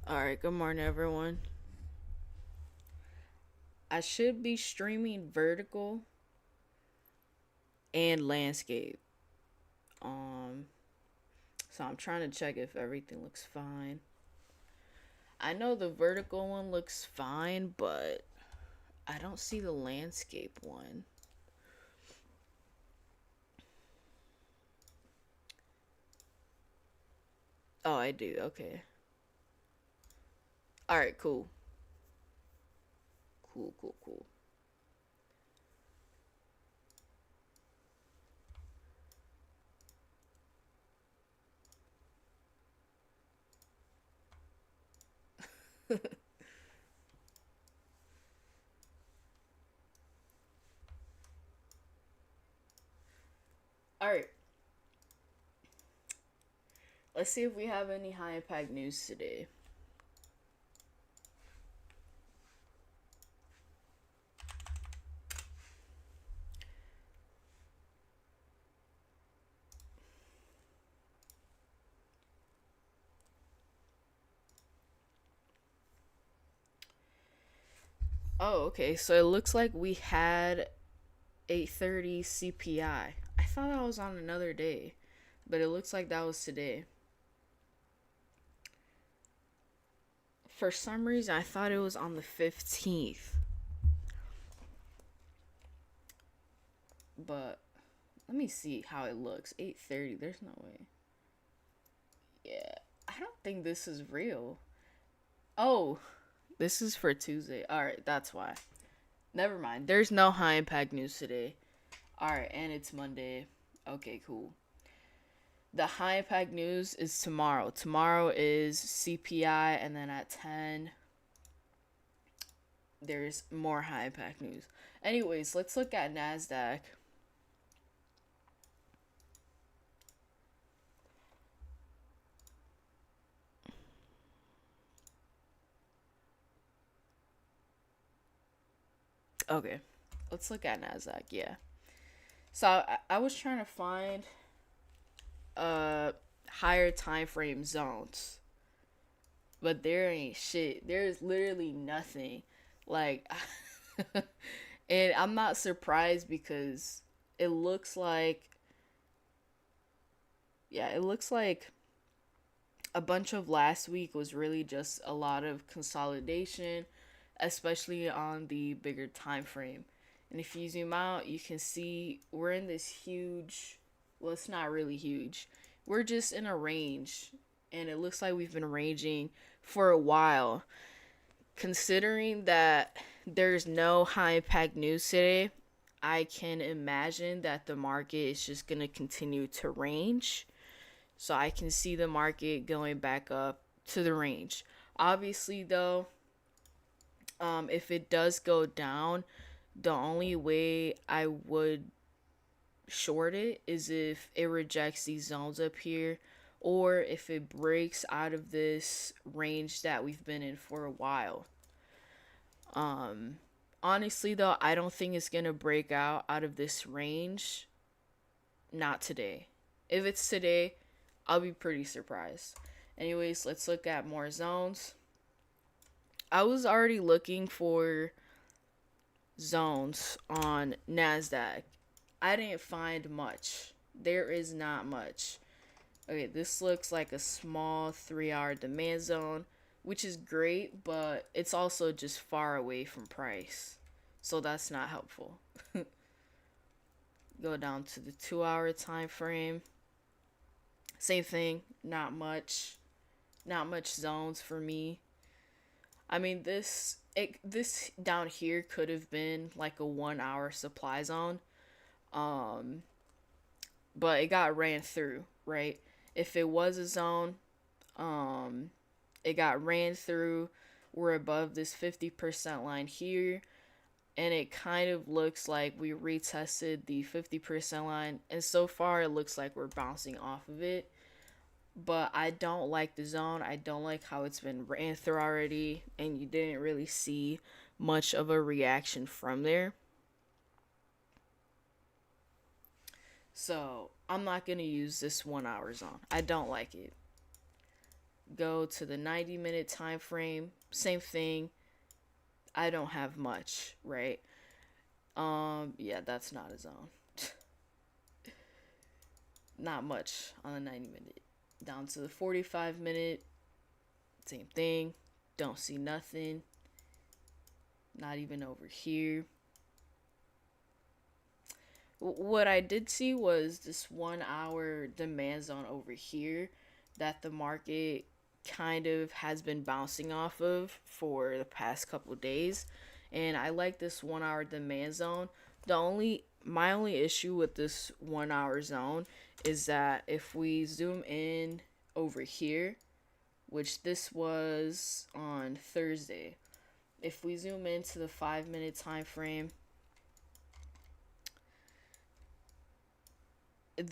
All right, good morning, everyone. I should be streaming vertical and landscape. Um, so I'm trying to check if everything looks fine. I know the vertical one looks fine, but I don't see the landscape one. Oh, I do. Okay. All right, cool. Cool, cool, cool. All right. Let's see if we have any high impact news today. Oh, okay. So it looks like we had 8:30 CPI. I thought that was on another day, but it looks like that was today. For some reason, I thought it was on the 15th. But let me see how it looks. 8:30. There's no way. Yeah. I don't think this is real. Oh, this is for Tuesday. All right, that's why. Never mind. There's no high impact news today. All right, and it's Monday. Okay, cool. The high impact news is tomorrow. Tomorrow is CPI, and then at 10, there's more high impact news. Anyways, let's look at NASDAQ. Okay, let's look at NASDAQ. Yeah. So I was trying to find uh higher time frame zones, but there ain't shit. There's literally nothing. Like, and I'm not surprised because it looks like, yeah, it looks like a bunch of last week was really just a lot of consolidation, especially on the bigger time frame. And if you zoom out, you can see we're in this huge, well, it's not really huge. We're just in a range, and it looks like we've been ranging for a while. Considering that there's no high impact news today, I can imagine that the market is just going to continue to range. So I can see the market going back up to the range. Obviously, though, if it does go down, the only way I would short it is if it rejects these zones up here, or if it breaks out of this range that we've been in for a while. Um, Honestly, though, I don't think it's gonna break out of this range. Not today. If it's today, I'll be pretty surprised. Anyways, let's look at more zones. I was already looking for zones on NASDAQ. I didn't find much. There is not much. Okay, this looks like a small 3 hour demand zone, which is great, but it's also just far away from price. So that's not helpful. Go down to the 2 hour time frame. Same thing, not much. Not much zones for me. I mean, this down here could have been like a 1 hour supply zone, um, but it got ran through, right? If it was a zone, um, it got ran through. We're above this 50% line here, and it kind of looks like we retested the 50% line, and so far it looks like we're bouncing off of it. But I don't like the zone. I don't like how it's been ran through already, and you didn't really see much of a reaction from there. So I'm not gonna use this 1 hour zone. I don't like it. go to the 90-minute time frame, same thing. I don't have much, right? Yeah, that's not a zone. Not much on the 90-minute. Down to the 45-minute, same thing. Don't see nothing. Not even over here. What I did see was this 1 hour demand zone over here that the market kind of has been bouncing off of for the past couple days. And I like this 1 hour demand zone. My only issue with this 1 hour zone is that if we zoom in over here, which this was on Thursday, if we zoom into the 5 minute time frame,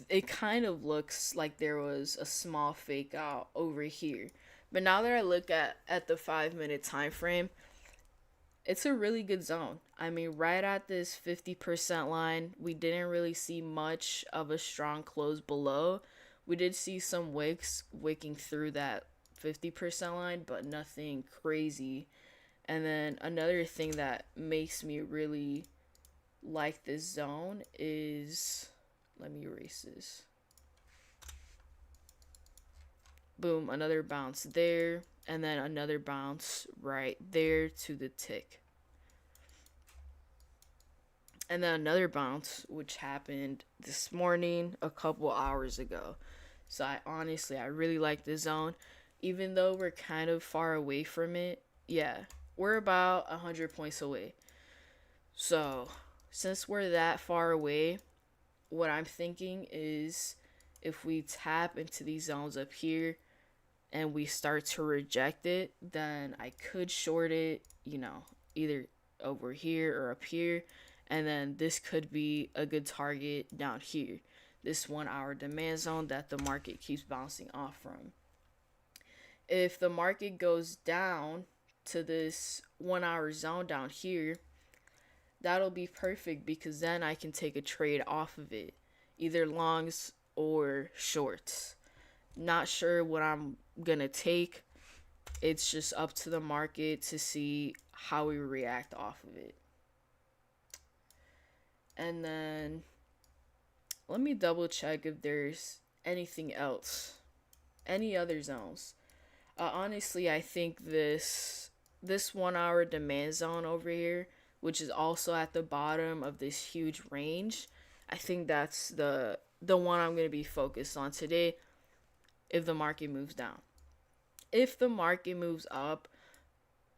it kind of looks like there was a small fake out over here. But now that I look at the 5 minute time frame, it's a really good zone. I mean, right at this 50% line, we didn't really see much of a strong close below. We did see some wicks wicking through that 50% line, but nothing crazy. And then another thing that makes me really like this zone is, let me erase this. Boom, another bounce there, and then another bounce right there to the tick. And then another bounce, which happened this morning a couple hours ago. So I really like this zone. Even though we're kind of far away from it, yeah, we're about 100 points away. So since we're that far away, what I'm thinking is if we tap into these zones up here and we start to reject it, then I could short it, either over here or up here. And then this could be a good target down here. This 1 hour demand zone that the market keeps bouncing off from. If the market goes down to this 1 hour zone down here, that'll be perfect because then I can take a trade off of it, either longs or shorts. Not sure what I'm gonna take. It's just up to the market to see how we react off of it. And then let me double check if there's anything else, any other zones. Honestly, I think this 1 hour demand zone over here, which is also at the bottom of this huge range, I think that's the one I'm going to be focused on today if the market moves down. If the market moves up,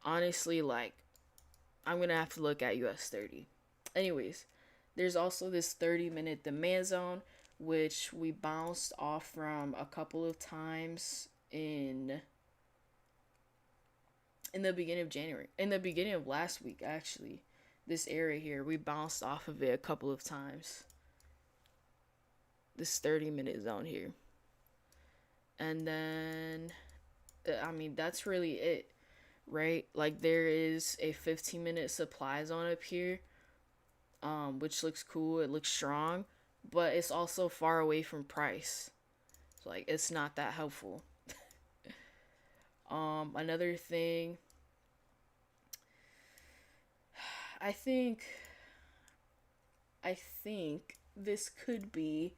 honestly, I'm going to have to look at US 30. Anyways, there's also this 30-minute demand zone, which we bounced off from a couple of times in the beginning of January. In the beginning of last week, actually. This area here, we bounced off of it a couple of times. This 30-minute zone here. And then, that's really it, right? There is a 15-minute supply zone up here, which looks cool. It looks strong, but it's also far away from price. So, it's not that helpful. Another thing, I think this could be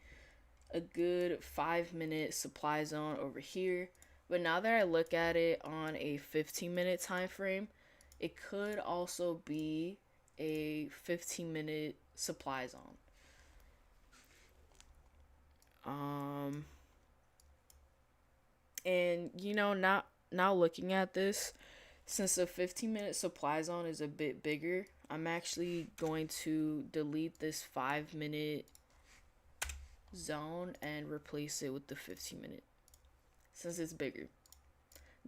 a good 5-minute supply zone over here. But now that I look at it on a 15-minute time frame, it could also be a 15-minute supply zone. And now looking at this, since the 15-minute supply zone is a bit bigger, I'm actually going to delete this 5-minute zone and replace it with the 15-minute since it's bigger.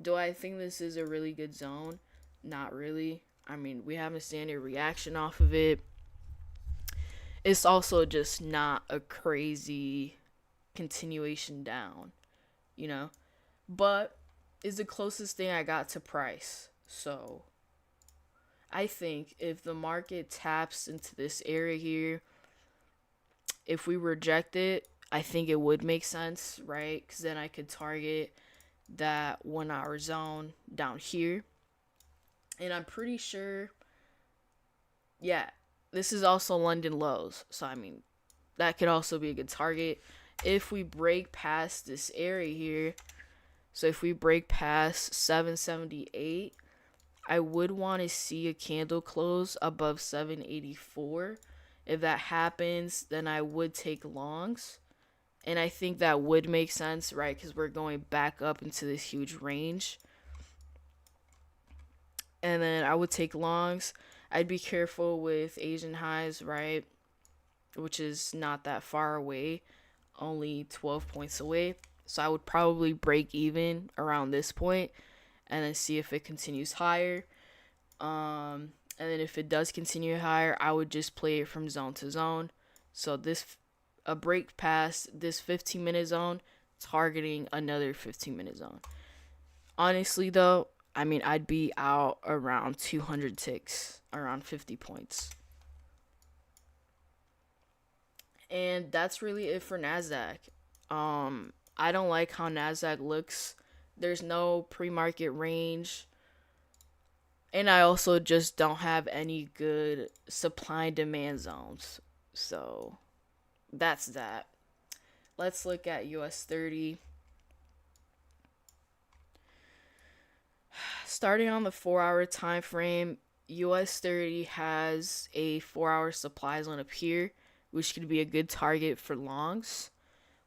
Do I think this is a really good zone? Not really. We haven't seen any reaction off of it. It's also just not a crazy continuation down, but is the closest thing I got to price. So I think if the market taps into this area here, if we reject it, I think it would make sense, right? Because then I could target that 1 hour zone down here. And I'm pretty sure, yeah, this is also London lows. So, I mean, that could also be a good target. If we break past this area here, so if we break past 778, I would want to see a candle close above 784. If that happens, then I would take longs. And I think that would make sense, right? Because we're going back up into this huge range. And then I would take longs. I'd be careful with Asian highs, right? Which is not that far away, only 12 points away. So I would probably break even around this point and then see if it continues higher. And then if it does continue higher, I would just play it from zone to zone. So a break past this 15-minute zone, targeting another 15-minute zone. Honestly, though, I mean, I'd be out around 200 ticks, around 50 points. And that's really it for NASDAQ. I don't like how NASDAQ looks. There's no pre-market range. And I also just don't have any good supply and demand zones. So that's that. Let's look at US 30. Starting on the 4 hour time frame, US 30 has a 4 hour supply zone up here, which could be a good target for longs.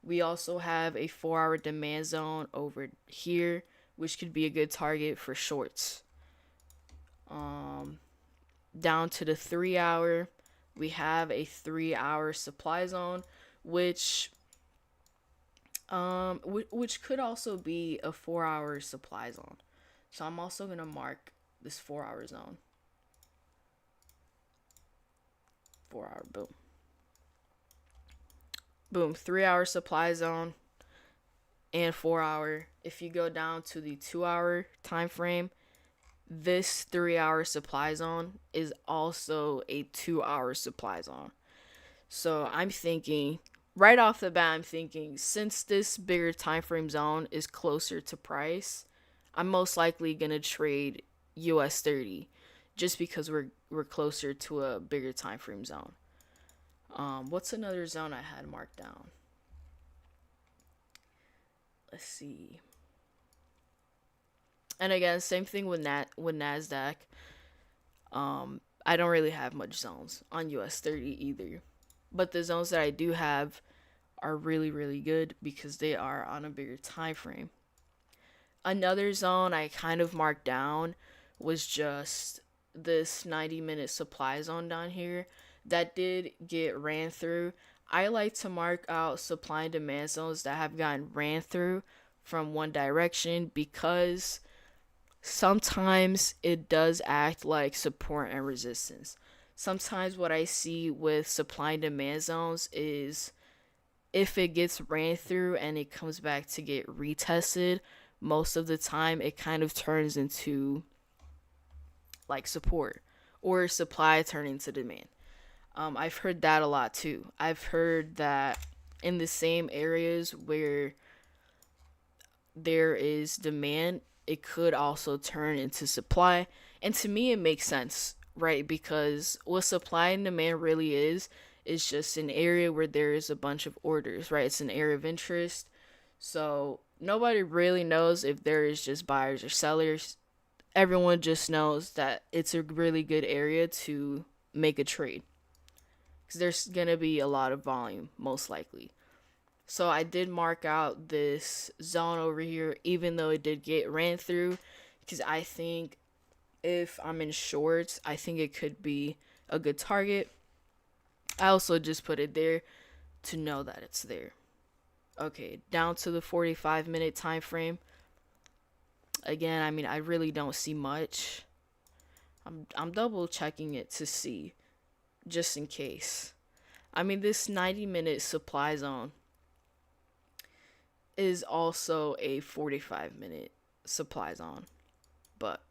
We also have a 4 hour demand zone over here, which could be a good target for shorts. Down to the 3 hour, we have a 3 hour supply zone, which could also be a 4 hour supply zone. So I'm also gonna mark this 4 hour zone. 4 hour, boom. Boom, 3 hour supply zone and 4 hour. If you go down to the 2 hour time frame, this 3 hour supply zone is also a 2 hour supply zone. So I'm thinking, right off the bat, since this bigger time frame zone is closer to price, I'm most likely gonna trade US 30 just because we're closer to a bigger time frame zone. What's another zone I had marked down? Let's see. And again, same thing with NASDAQ. I don't really have much zones on US 30 either. But the zones that I do have are really, really good because they are on a bigger time frame. Another zone I kind of marked down was just this 90-minute supply zone down here that did get ran through. I like to mark out supply and demand zones that have gotten ran through from one direction because sometimes it does act like support and resistance. Sometimes what I see with supply and demand zones is if it gets ran through and it comes back to get retested, most of the time it kind of turns into like support or supply turning to demand. I've heard that a lot too. I've heard that in the same areas where there is demand, it could also turn into supply. And to me, it makes sense, right? Because what supply and demand really is just an area where there is a bunch of orders, right? It's an area of interest. So nobody really knows if there is just buyers or sellers. Everyone just knows that it's a really good area to make a trade because there's going to be a lot of volume, most likely. So I did mark out this zone over here, even though it did get ran through, because I think if I'm in shorts, I think it could be a good target. I also just put it there to know that it's there. Okay, down to the 45-minute time frame. Again, I mean, I really don't see much. I'm double checking it to see, just in case. I mean, this 90-minute supply zone is also a 45-minute supply zone, but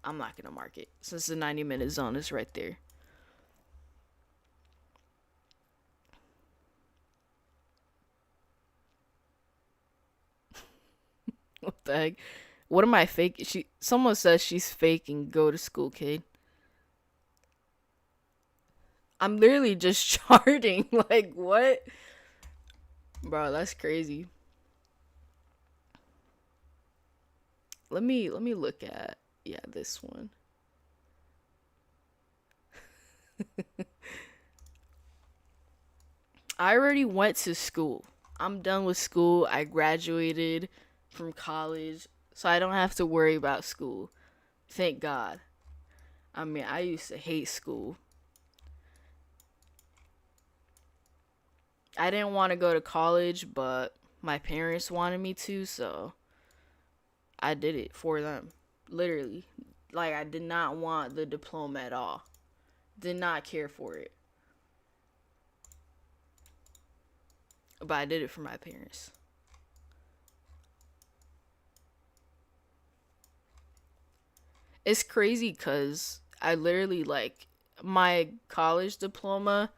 I'm not gonna mark it since the 90-minute zone is right there. What the heck? What am I fake? Someone says she's faking go to school, kid. I'm literally just charting. Like what? Bro, that's crazy. Let me look at, yeah, this one. I already went to school. I'm done with school. I graduated from college, so I don't have to worry about school. Thank God. I mean, I used to hate school. I didn't want to go to college, but my parents wanted me to, so I did it for them. Literally. Like, I did not want the diploma at all. Did not care for it. But I did it for my parents. It's crazy because I literally, like, my college diploma,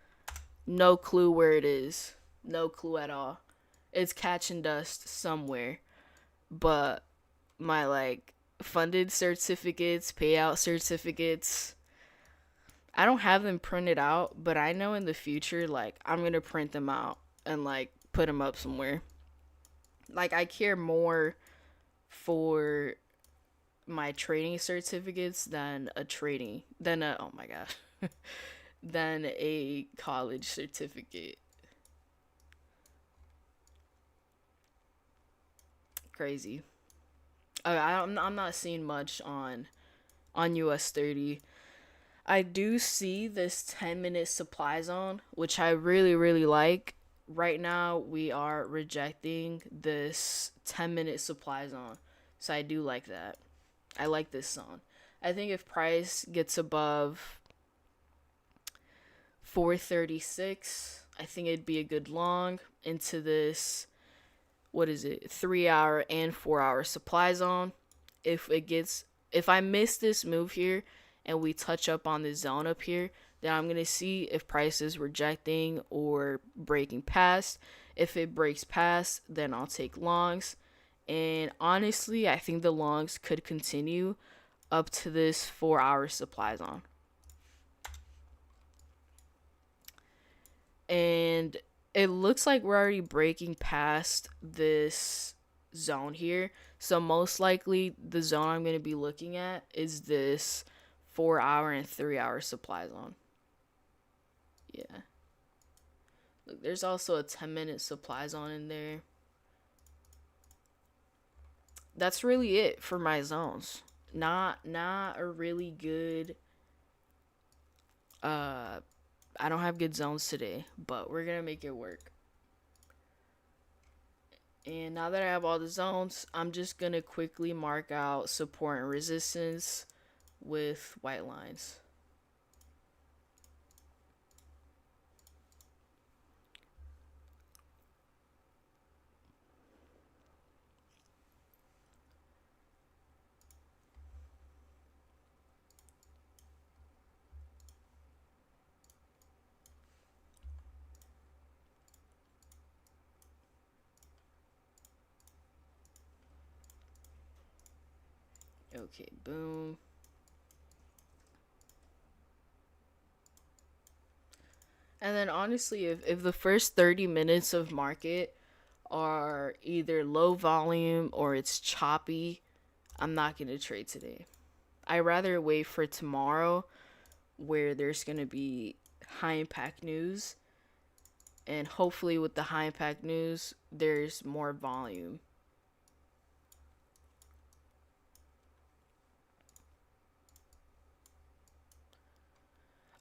no clue where it is. No clue at all. It's catching dust somewhere. But my, like, funded certificates, payout certificates, I don't have them printed out, but I know in the future, like, I'm gonna print them out and, like, put them up somewhere. Like, I care more for my trading certificates than a, oh my god, than a college certificate. Crazy. I'm not seeing much on US 30. I do see this 10-minute supply zone, which I really, really like. Right now, we are rejecting this 10-minute supply zone. So I do like that. I like this zone. I think if price gets above 436, I think it'd be a good long into this, what is it, 3 hour and 4 hour supply zone. If I miss this move here and we touch up on this zone up here, then I'm gonna see if price is rejecting or breaking past. If it breaks past, then I'll take longs. And honestly, I think the longs could continue up to this 4 hour supply zone. And it looks like we're already breaking past this zone here. So most likely the zone I'm going to be looking at is this 4 hour and 3 hour supply zone. Yeah. Look, there's also a 10-minute supply zone in there. That's really it for my zones. Not a really good uh I don't have good zones today, but we're going to make it work. And now that I have all the zones, I'm just going to quickly mark out support and resistance with white lines. Okay, boom. And then honestly, if the first 30 minutes of market are either low volume or it's choppy, I'm not going to trade today. I rather wait for tomorrow where there's going to be high impact news, and hopefully with the high impact news there's more volume.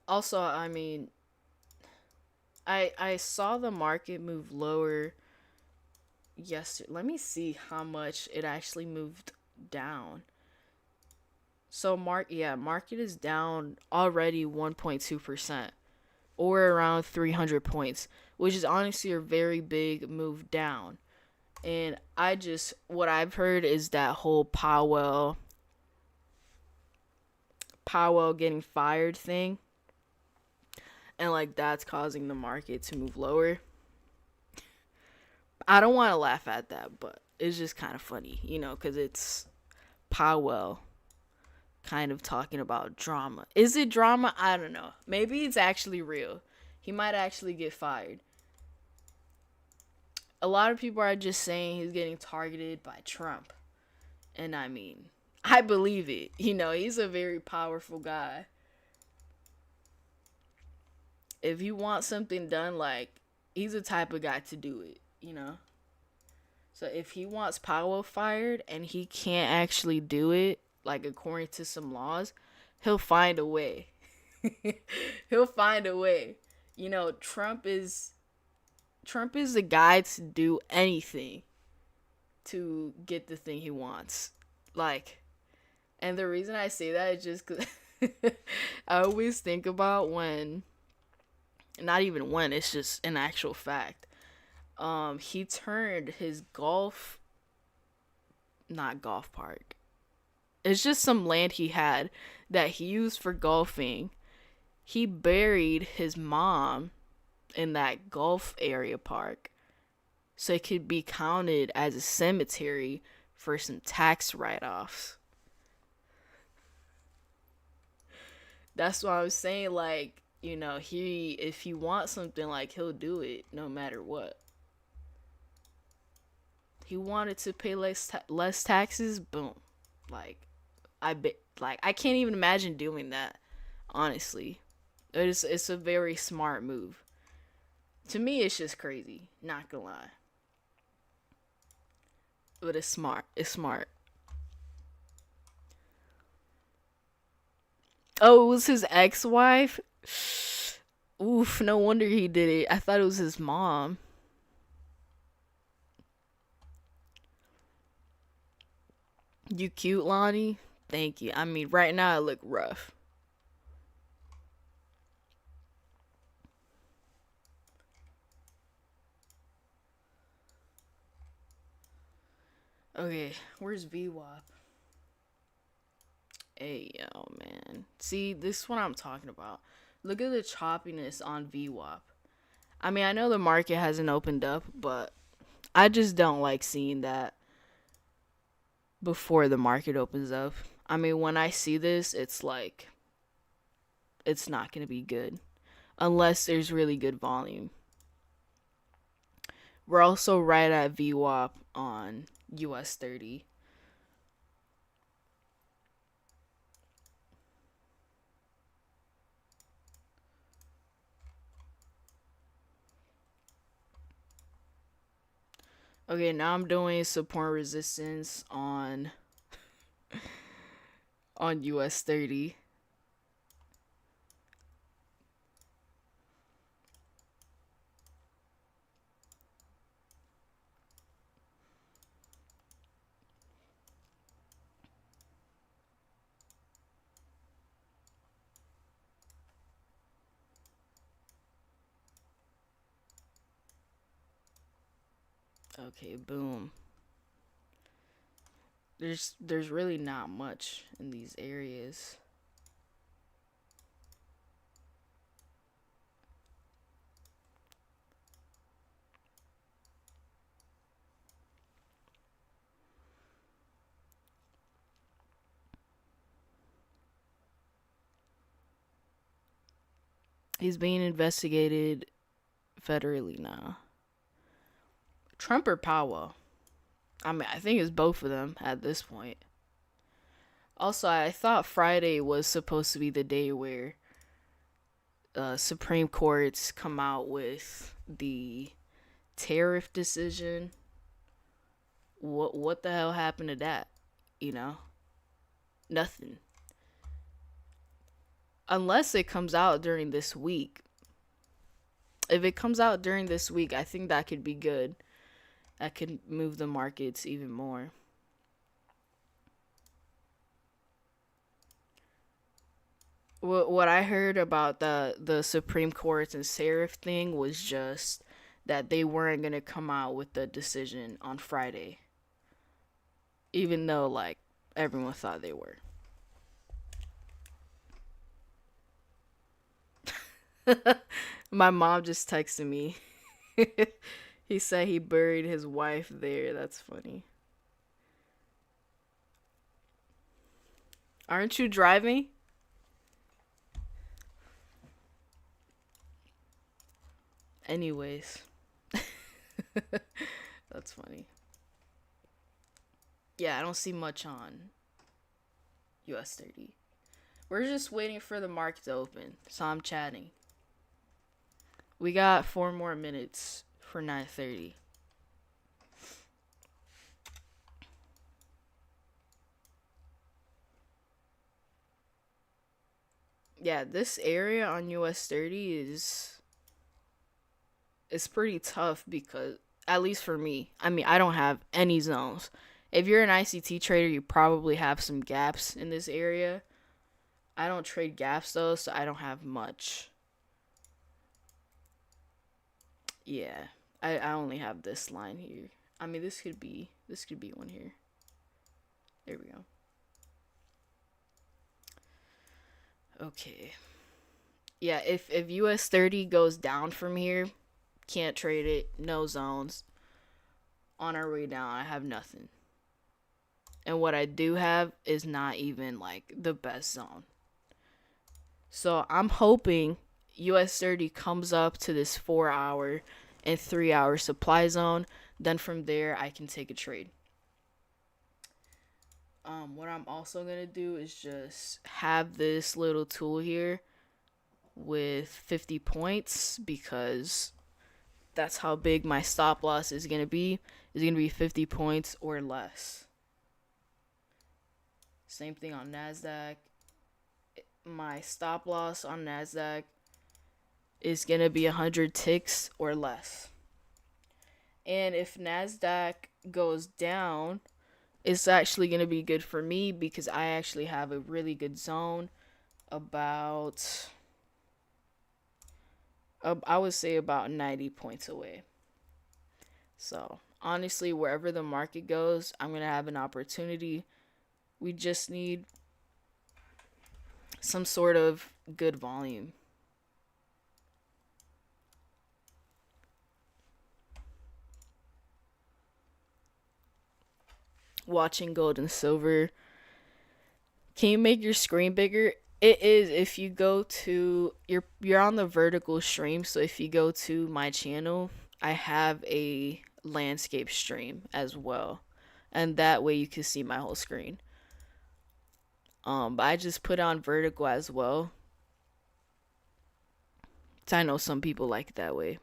Also, I mean, I saw the market move lower yesterday. Let me see how much it actually moved down. So market is down already 1.2% or around 300 points, which is honestly a very big move down. And what I've heard is that whole Powell getting fired thing, and like that's causing the market to move lower. I don't want to laugh at that, but it's just kind of funny, because it's Powell kind of talking about drama. Is it drama? I don't know. Maybe it's actually real. He might actually get fired. A lot of people are just saying he's getting targeted by Trump. And I mean, I believe it. He's a very powerful guy. If he wants something done, like, he's the type of guy to do it. So if he wants Powell fired and he can't actually do it, like according to some laws, he'll find a way. He'll find a way. Trump is the guy to do anything to get the thing he wants. Like, and the reason I say that is just because I always think about when, not even when, it's just an actual fact. He turned his not golf park. It's just some land he had that he used for golfing. He buried his mom in that golf area park so it could be counted as a cemetery for some tax write-offs. That's what I was saying. Like, if he wants something, like, he'll do it no matter what. He wanted to pay less taxes. Boom. Like, I can't even imagine doing that. Honestly, it's a very smart move. To me, it's just crazy. Not gonna lie, but it's smart. It's smart. Oh, it was his ex-wife. Oof, no wonder he did it. I thought it was his mom. You cute, Lonnie. Thank you. I mean, right now I look rough. Okay, where's VWAP? Hey, yo, man. See, this is what I'm talking about. Look at the choppiness on VWAP. I mean, I know the market hasn't opened up, but I just don't like seeing that before the market opens up. I mean, when I see this, it's like, it's not going to be good unless there's really good volume. We're also right at VWAP on US 30. Okay, now I'm doing support resistance on US 30. Okay, boom. There's really not much in these areas. He's being investigated federally now. Trump or Powell? I mean, I think it's both of them at this point. Also, I thought Friday was supposed to be the day where Supreme Courts come out with the tariff decision. What the hell happened to that? Nothing. Unless it comes out during this week. If it comes out during this week, I think that could be good. That could move the markets even more. What I heard about the Supreme Court's and Serif thing was just that they weren't going to come out with the decision on Friday. Even though, like, everyone thought they were. My mom just texted me. He said he buried his wife there. That's funny. Aren't you driving? Anyways, that's funny. Yeah, I don't see much on US 30. We're just waiting for the market to open, so I'm chatting. We got 4 more minutes for 9:30. Yeah, this area on US 30 is pretty tough because at least for me. I mean, I don't have any zones. If you're an ICT trader, you probably have some gaps in this area. I don't trade gaps though, so I don't have much. Yeah. I only have this line here. I mean, this could be one here. There we go. Okay. Yeah, if US 30 goes down from here, can't trade it. No zones. On our way down, I have nothing. And what I do have is not even like the best zone. So I'm hoping US 30 comes up to this 4 hour and 3 hour supply zone. Then from there, I can take a trade. What I'm also gonna do is just have this little tool here with 50 points because that's how big my stop loss is gonna be. Is gonna be 50 points or less. Same thing on Nasdaq. My stop loss on Nasdaq is gonna be 100 ticks or less. And if Nasdaq goes down, it's actually gonna be good for me because I actually have a really good zone about I would say about 90 points away. So, honestly, wherever the market goes, I'm going to have an opportunity. We just need some sort of good volume. Watching gold and silver. Can you make your screen bigger? It is if you go to you're on the vertical stream, so if you go to my channel, I have a landscape stream as well. And that way you can see my whole screen. But I just put on vertical as well. So I know some people like it that way.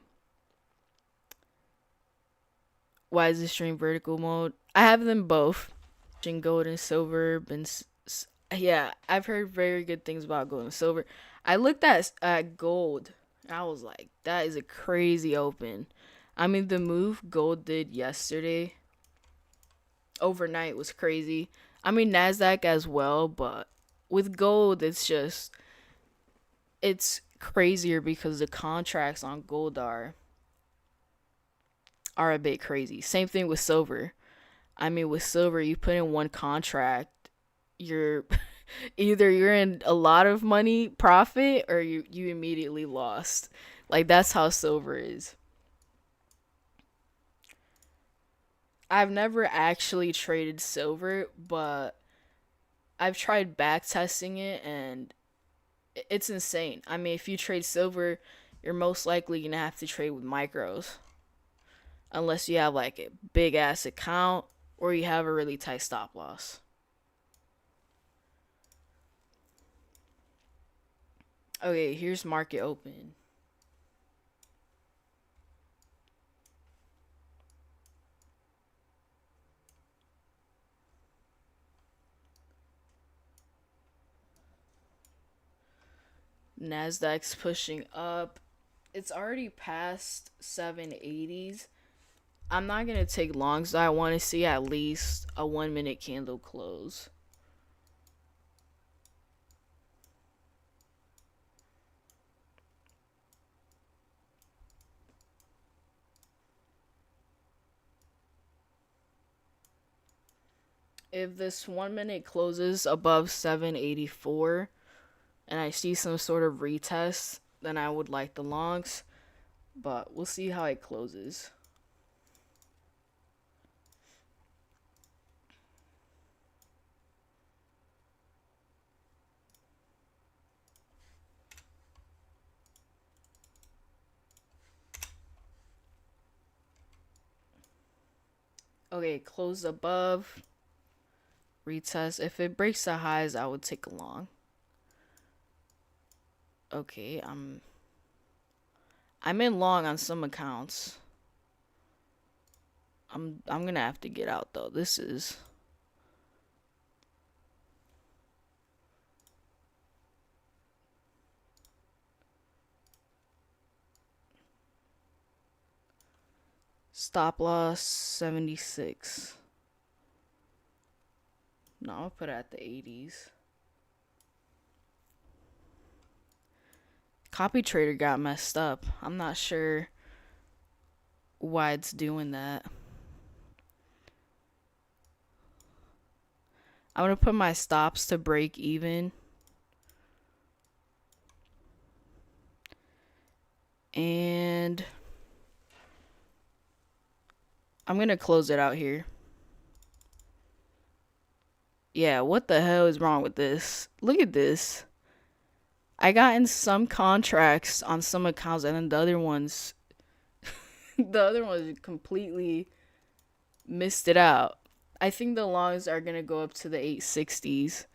Why is the stream vertical mode? I have them both. In gold and silver, yeah, I've heard very good things about gold and silver. I looked at gold, and I was like, that is a crazy open. I mean, the move gold did yesterday, overnight was crazy. I mean, Nasdaq as well, but with gold, it's crazier because the contracts on gold are a bit crazy. Same thing with silver. I mean, with silver, you put in one contract, you're either you're in a lot of money profit or you immediately lost. Like that's how silver is. I've never actually traded silver, but I've tried back testing it and it's insane. I mean, if you trade silver, you're most likely going to have to trade with micros unless you have like a big ass account or you have a really tight stop loss. Okay, here's market open. Nasdaq's pushing up. It's already past 780s. I'm not going to take longs. I want to see at least a 1 minute candle close. If this 1 minute closes above 784 and I see some sort of retest, then I would like the longs. But we'll see how it closes. Okay, close above, retest. If it breaks the highs, I would take a long. Okay, I'm in long on some accounts. I'm gonna have to get out though. This is stop loss 76. No, I'll put it at the 80s. Copy trader got messed up. I'm not sure why it's doing that. I'm gonna put my stops to break even. And I'm gonna close it out here. Yeah, what the hell is wrong with this? Look at this. I got in some contracts on some accounts, and then the other ones, the other ones completely missed it out. I think the longs are gonna go up to the 860s.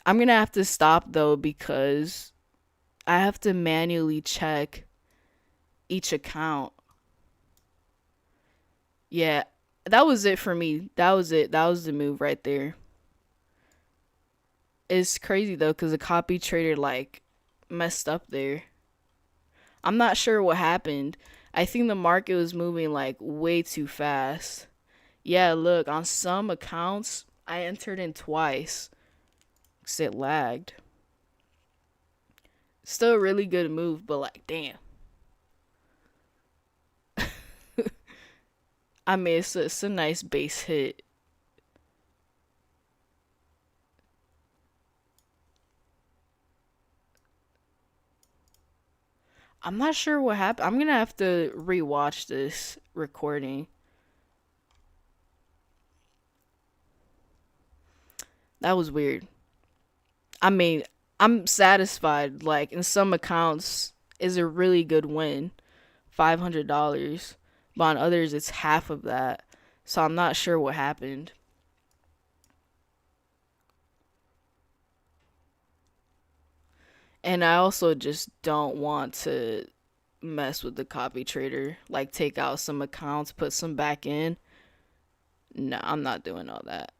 I'm gonna have to stop though because I have to manually check each account. Yeah, that was it for me. That was it. That was the move right there. It's crazy though because the copy trader like messed up there. I'm not sure what happened. I think the market was moving like way too fast. Yeah, look, on some accounts, I entered in twice because it lagged. Still a really good move, but like, damn. I mean, it's a nice base hit. I'm not sure what happened. I'm gonna have to rewatch this recording. That was weird. I mean, I'm satisfied. Like in some accounts, is a really good win, $500. But on others, it's half of that. So I'm not sure what happened. And I also just don't want to mess with the copy trader. Like take out some accounts, put some back in. No, I'm not doing all that.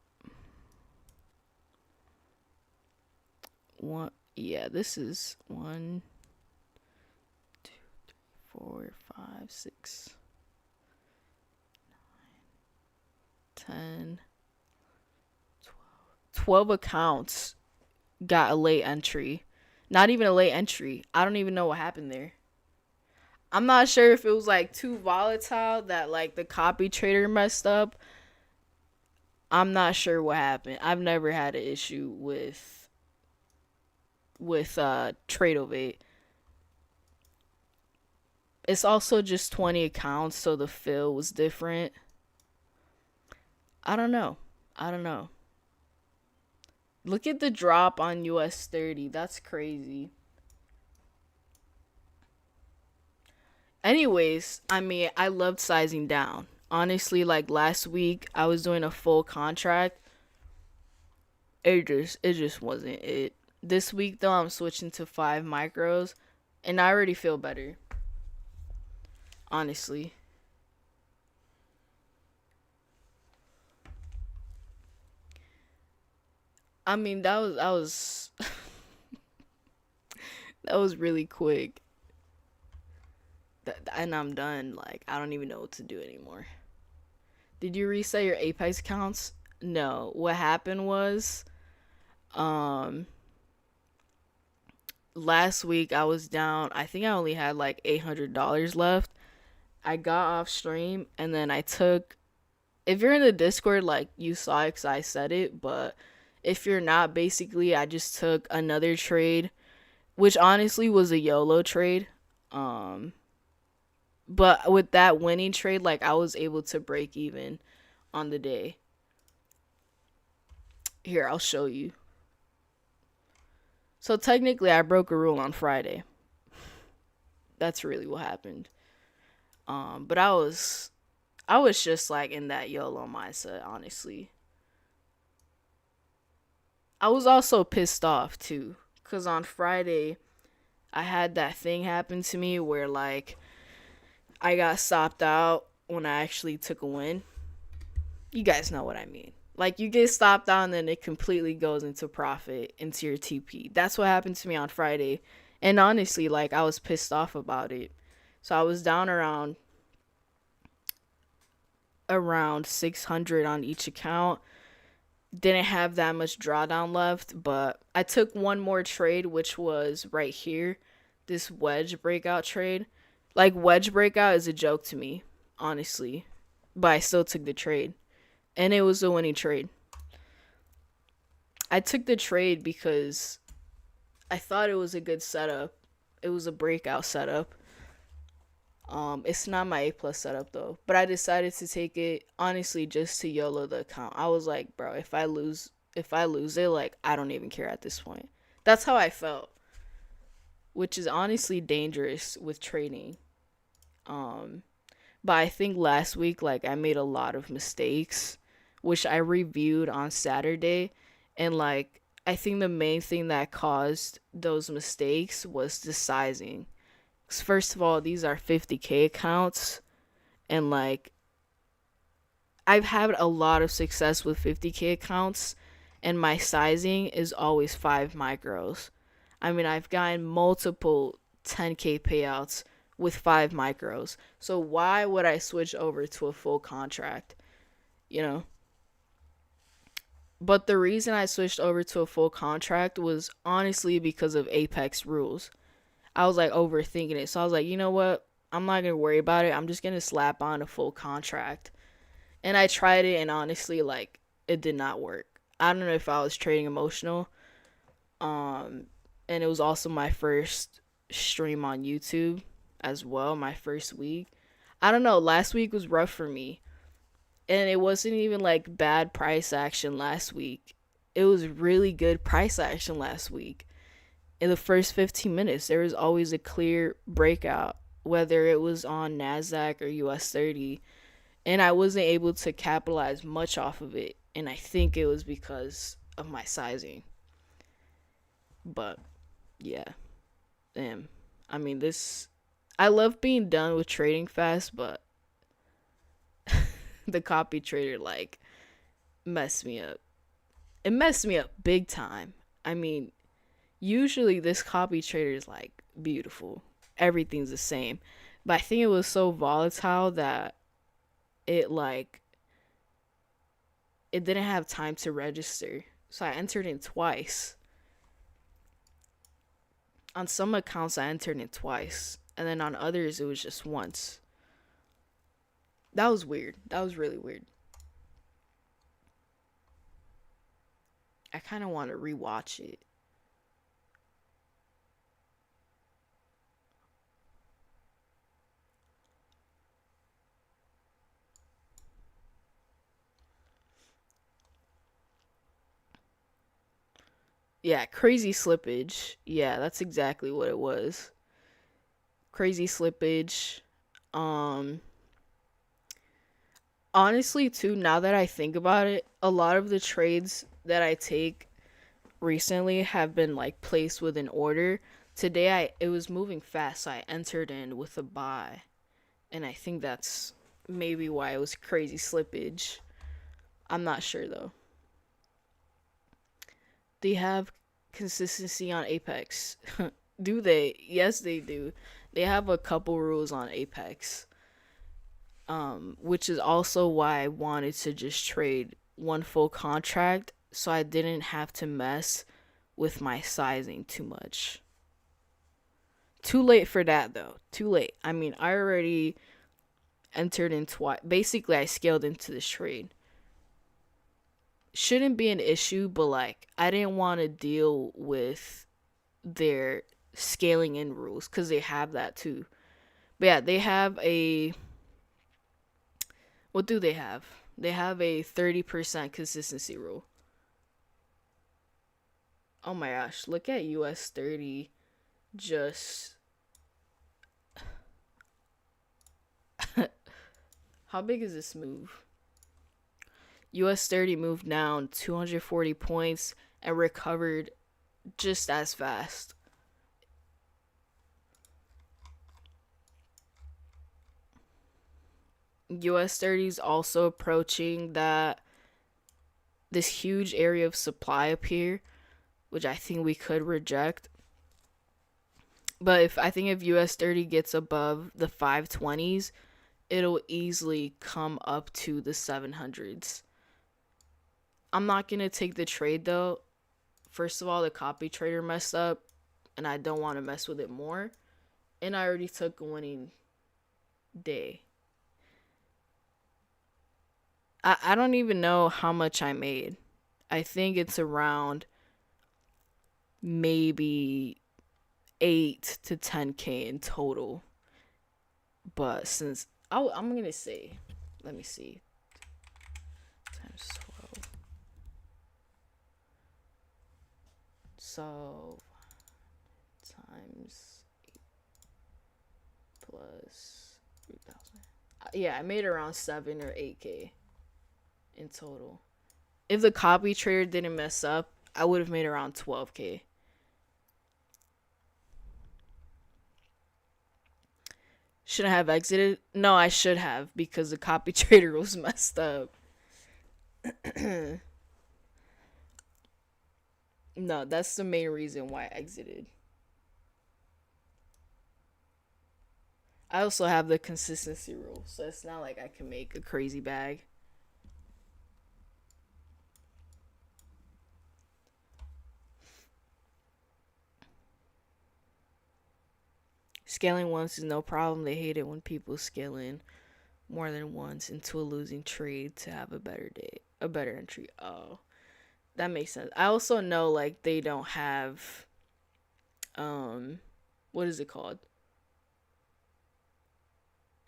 One, yeah, this is 1, 2, 3, 4, 5, 6, 10, 12 accounts got a late entry. Not even a late entry. I don't even know what happened there. I'm not sure if it was like too volatile that like the copy trader messed up. I'm not sure what happened. I've never had an issue with Tradovate. It's also just 20 accounts, so the fill was different. I don't know. I don't know. Look at the drop on US 30. That's crazy. Anyways, I mean, I loved sizing down. Honestly, like last week, I was doing a full contract. It just wasn't it. This week though, I'm switching to 5 micros, and I already feel better. Honestly, I mean that was that was really quick. And I'm done. Like I don't even know what to do anymore. Did you reset your Apex accounts? No. What happened was, um, last week I was down. I think I only had like $800 left. I got off stream and then I took. If you're in the Discord, like you saw it 'cause I said it, but if you're not, basically I just took another trade, which honestly was a YOLO trade. Um, but with that winning trade, like I was able to break even on the day. Here, I'll show you. So technically, I broke a rule on Friday. That's really what happened. But I was just like in that YOLO mindset, honestly. I was also pissed off too, cuz on Friday I had that thing happen to me where like I got stopped out when I actually took a win. You guys know what I mean. Like you get stopped out and then it completely goes into profit into your TP. That's what happened to me on Friday. And honestly, like I was pissed off about it. So I was down around 600 on each account. Didn't have that much drawdown left, but I took one more trade, which was right here, this wedge breakout trade. Like wedge breakout is a joke to me, honestly, but I still took the trade, and it was a winning trade. I took the trade because I thought it was a good setup. It was a breakout setup. It's not my A+ setup though, but I decided to take it honestly just to YOLO the account. I was like, bro, if I lose it, like I don't even care at this point. That's how I felt, which is honestly dangerous with trading. Um, but I think last week, like I made a lot of mistakes, which I reviewed on Saturday, and like I think the main thing that caused those mistakes was the sizing. 'Cause first of all, these are 50K accounts, and like I've had a lot of success with 50K accounts, and my sizing is always 5 micros. I mean, I've gotten multiple 10K payouts with 5 micros. So why would I switch over to a full contract? You know? But the reason I switched over to a full contract was honestly because of Apex rules. I was like overthinking it. So I was like, you know what? I'm not going to worry about it. I'm just going to slap on a full contract. And I tried it, and honestly, like, it did not work. I don't know if I was trading emotional. Um, and it was also my first stream on YouTube as well, my first week. I don't know. Last week was rough for me, and it wasn't even like bad price action last week. It was really good price action last week. In the first 15 minutes, there was always a clear breakout, whether it was on NASDAQ or US 30, and I wasn't able to capitalize much off of it. And I think it was because of my sizing. But yeah, damn. I mean, this. I love being done with trading fast, but the copy trader, like, messed me up. It messed me up big time. I mean, usually this copy trader is, like, beautiful. Everything's the same. But I think it was so volatile that it, like, it didn't have time to register. So I entered in twice. On some accounts, I entered in twice. And then on others, it was just once. That was weird. That was really weird. I kind of want to rewatch it. Yeah, crazy slippage. Yeah, that's exactly what it was. Crazy slippage. Um Honestly too, now that I think about it, a lot of the trades that I take recently have been like placed with an order. Today it was moving fast, so I entered in with a buy. And I think that's maybe why it was crazy slippage. I'm not sure though. They have consistency on Apex. Do they? Yes, they do. They have a couple rules on Apex. Which is also why I wanted to just trade one full contract so I didn't have to mess with my sizing too much. Too late for that though. Too late. I mean, I already entered in twice. Basically, I scaled into this trade. Shouldn't be an issue, but like I didn't want to deal with their scaling in rules because they have that too. But yeah, they have a. What do they have? They have a 30% consistency rule. Oh my gosh, look at US 30 just. How big is this move? US 30 moved down 240 points and recovered just as fast. US 30 is also approaching this huge area of supply up here, which I think we could reject. But if US 30 gets above the 520s, it'll easily come up to the 700s. I'm not going to take the trade though. First of all, the copy trader messed up and I don't want to mess with it more. And I already took a winning day. I don't even know how much I made. I think it's around maybe 8 to 10K in total. But since I'm going to say, let me see. Times 12. So times 8 plus 3,000. Yeah, I made around 7 or 8K in total. If the copy trader didn't mess up, I would have made around 12K. Should I have exited? No, I should have because the copy trader was messed up. No, that's the main reason why I exited. I also have the consistency rule, so it's not like I can make a crazy bag. Scaling once is no problem. They hate it when people scale in more than once into a losing trade to have a better day, a better entry. Oh, that makes sense. I also know like they don't have, what is it called?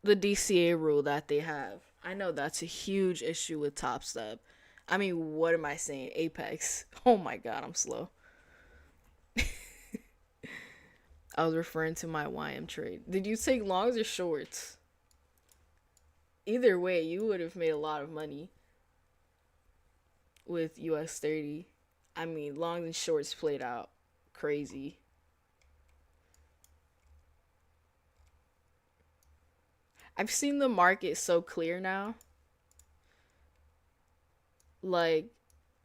The DCA rule that they have. I know that's a huge issue with Top Step. I mean, what am I saying? Apex. Oh my god, I'm slow. I was referring to my YM trade. Did you take longs or shorts? Either way, you would have made a lot of money with US 30. I mean, longs and shorts played out crazy. I've seen the market so clear now. Like,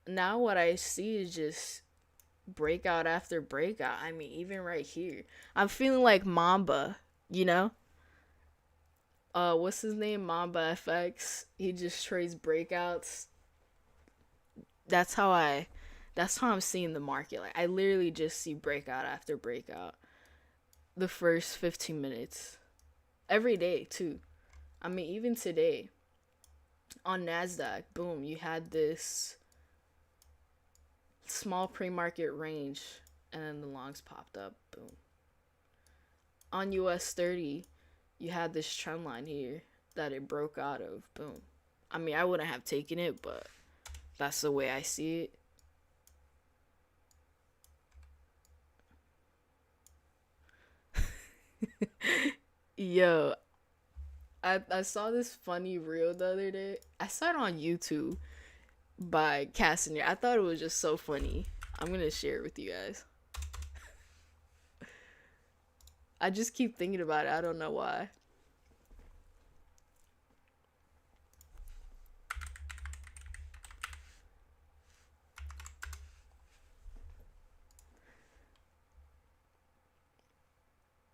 now what I see is just breakout after breakout. I mean, even right here. I'm feeling like Mamba, you know? What's his name? Mamba FX. He just trades breakouts. That's how I'm seeing the market. Like I literally just see breakout after breakout. The first 15 minutes. Every day, too. I mean, even today on NASDAQ, boom, you had this small pre-market range and then the longs popped up, boom. On US 30, you had this trend line here that it broke out of, boom. I mean, I wouldn't have taken it, but that's the way I see it. Yo, I saw this funny reel the other day. I saw it on YouTube by Cassinger. I thought it was just so funny. I'm going to share it with you guys. I just keep thinking about it. I don't know why.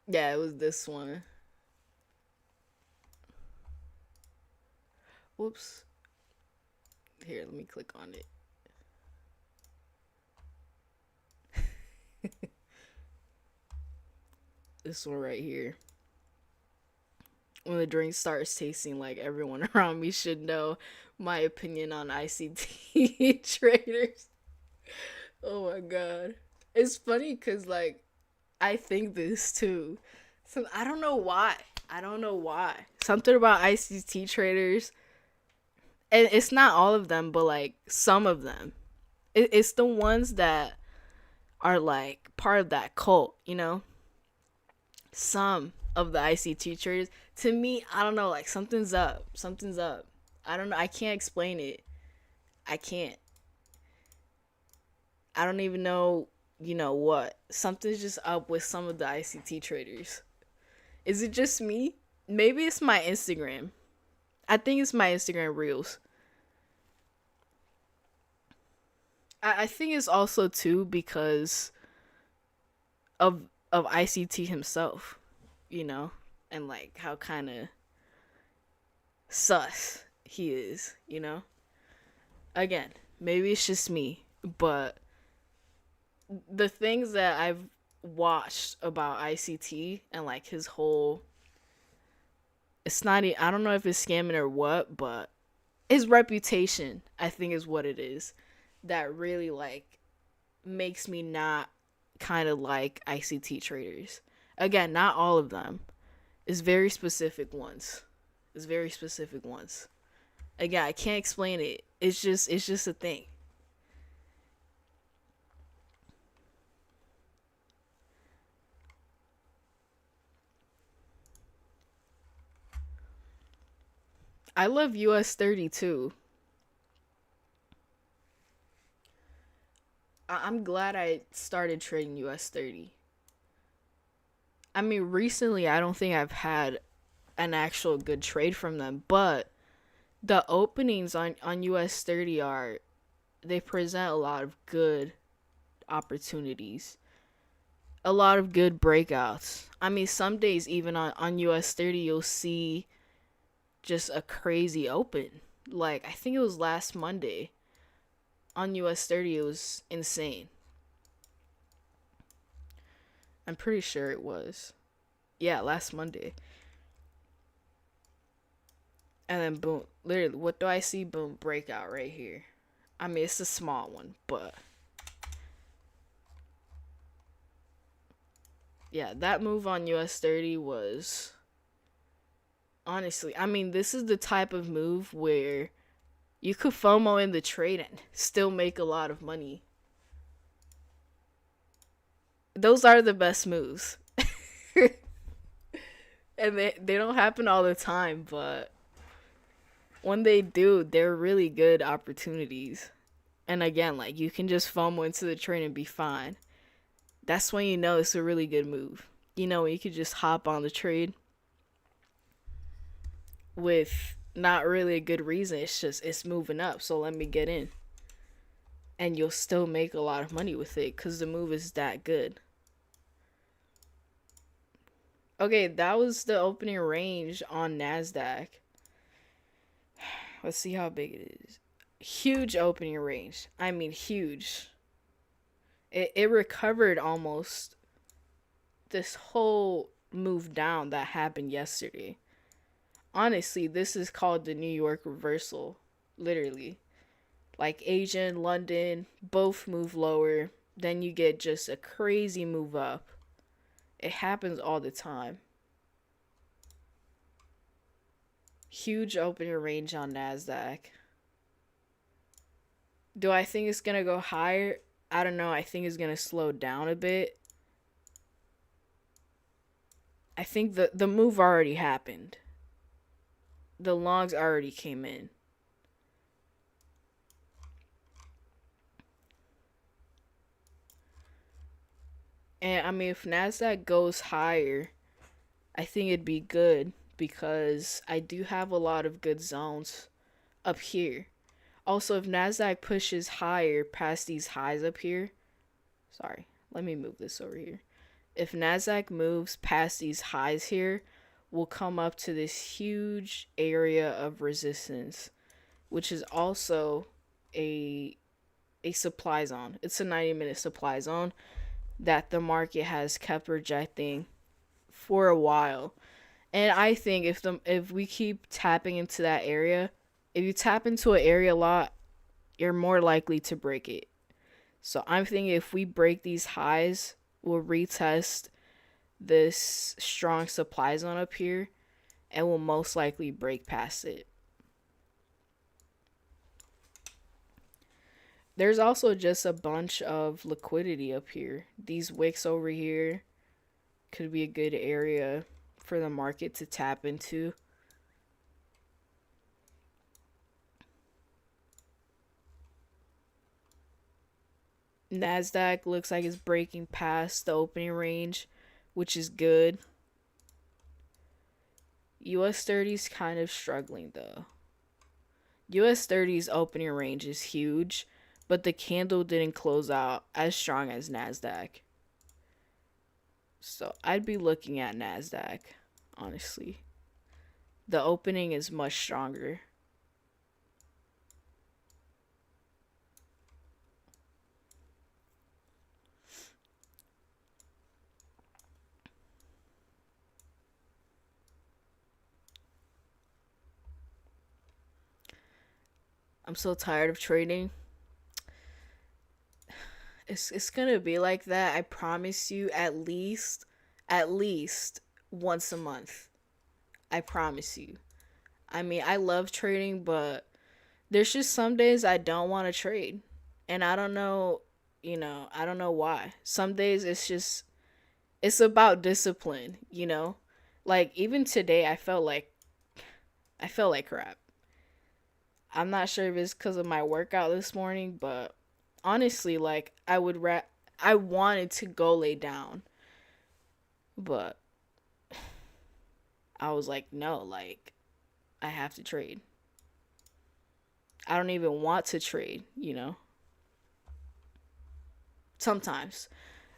Yeah, it was this one. Whoops. Here, let me click on it. This one right here. When the drink starts tasting like everyone around me should know my opinion on ICT traders. Oh my god. It's funny because, like, I think this too. So I don't know why. Something about ICT traders, and it's not all of them, but like some of them. It's the ones that are like part of that cult, you know? Some of the ICT traders, To me, I don't know, like something's up. Something's up. I don't know. I can't explain it. I can't. I don't even know, what. Something's just up with some of the ICT traders. Is it just me? Maybe it's my Instagram. I think it's my Instagram reels. I think it's also too because of ICT himself, you know, and like how kind of sus he is. Again, maybe it's just me, but the things that I've watched about ICT and like his whole, it's not I don't know if it's scamming or what, but his reputation, I think, is what it is that really like makes me not kind of like ICT traders. Again, not all of them. It's very specific ones. It's very specific ones. Again, I can't explain it. It's just a thing. I love US 32. I'm glad I started trading US 30. I mean, recently I don't think I've had an actual good trade from them, but the openings on US 30 they present a lot of good opportunities. A lot of good breakouts. I mean, some days even on US 30 you'll see just a crazy open. Like, I think it was last Monday on US 30, it was insane. I'm pretty sure it was. Yeah, last Monday. And then boom, literally, what do I see? Boom, breakout right here. I mean, it's a small one, but yeah, that move on US 30 was honestly, I mean, this is the type of move where you could FOMO in the trade and still make a lot of money. Those are the best moves. And they don't happen all the time, but when they do, they're really good opportunities. And again, like you can just FOMO into the trade and be fine. That's when you know it's a really good move. When you could just hop on the trade with not really a good reason. It's just it's moving up, so let me get in. And you'll still make a lot of money with it because the move is that good. Okay, that was the opening range on NASDAQ. Let's see how big it is. Huge opening range. I mean, huge. It recovered almost this whole move down that happened yesterday. Honestly, this is called the New York reversal. Literally. Like Asia and London both move lower. Then you get just a crazy move up. It happens all the time. Huge opening range on NASDAQ. Do I think it's going to go higher? I don't know. I think it's going to slow down a bit. I think the move already happened. The longs already came in. And I mean, if NASDAQ goes higher, I think it'd be good because I do have a lot of good zones up here. Also, if NASDAQ pushes higher past these highs up here, sorry, let me move this over here. If NASDAQ moves past these highs here, we'll come up to this huge area of resistance, which is also a supply zone. It's a 90-minute supply zone that the market has kept rejecting for a while. And I think if we keep tapping into that area, if you tap into an area a lot, you're more likely to break it. So I'm thinking if we break these highs, we'll retest this strong supply zone up here and we'll most likely break past it. There's also just a bunch of liquidity up here. These wicks over here could be a good area for the market to tap into. Nasdaq looks like it's breaking past the opening range, which is good. US 30 is kind of struggling though. US 30's opening range is huge, but the candle didn't close out as strong as Nasdaq. So I'd be looking at Nasdaq, honestly. The opening is much stronger. I'm so tired of trading. It's gonna be like that. I promise you, at least once a month. I promise you. I mean, I love trading, but there's just some days I don't want to trade, and I don't know. I don't know why. Some days it's about discipline. Like even today, I felt like crap. I'm not sure if it's because of my workout this morning, but honestly, like I wanted to go lay down, but I was like, no, like I have to trade. I don't even want to trade. Sometimes.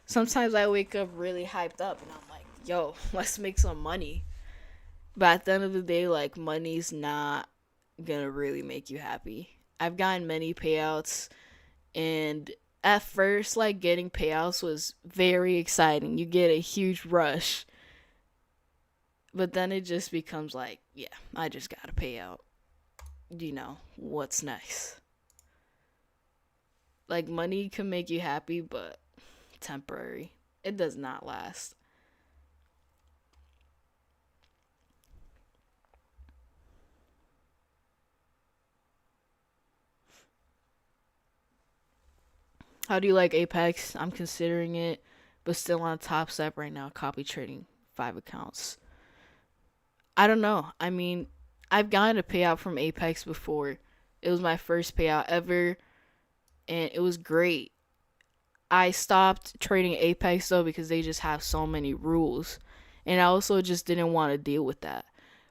Sometimes I wake up really hyped up and I'm like, yo, let's make some money. But at the end of the day, like money's not gonna really make you happy. I've gotten many payouts, and at first, like getting payouts was very exciting. You get a huge rush, but then it just becomes like, yeah, I just got to pay out. What's nice? Like money can make you happy, but temporary. It does not last. How do you like Apex? I'm considering it, but still on top step right now. Copy trading 5 accounts. I don't know. I mean, I've gotten a payout from Apex before. It was my first payout ever, and it was great. I stopped trading Apex though because they just have so many rules, and I also just didn't want to deal with that.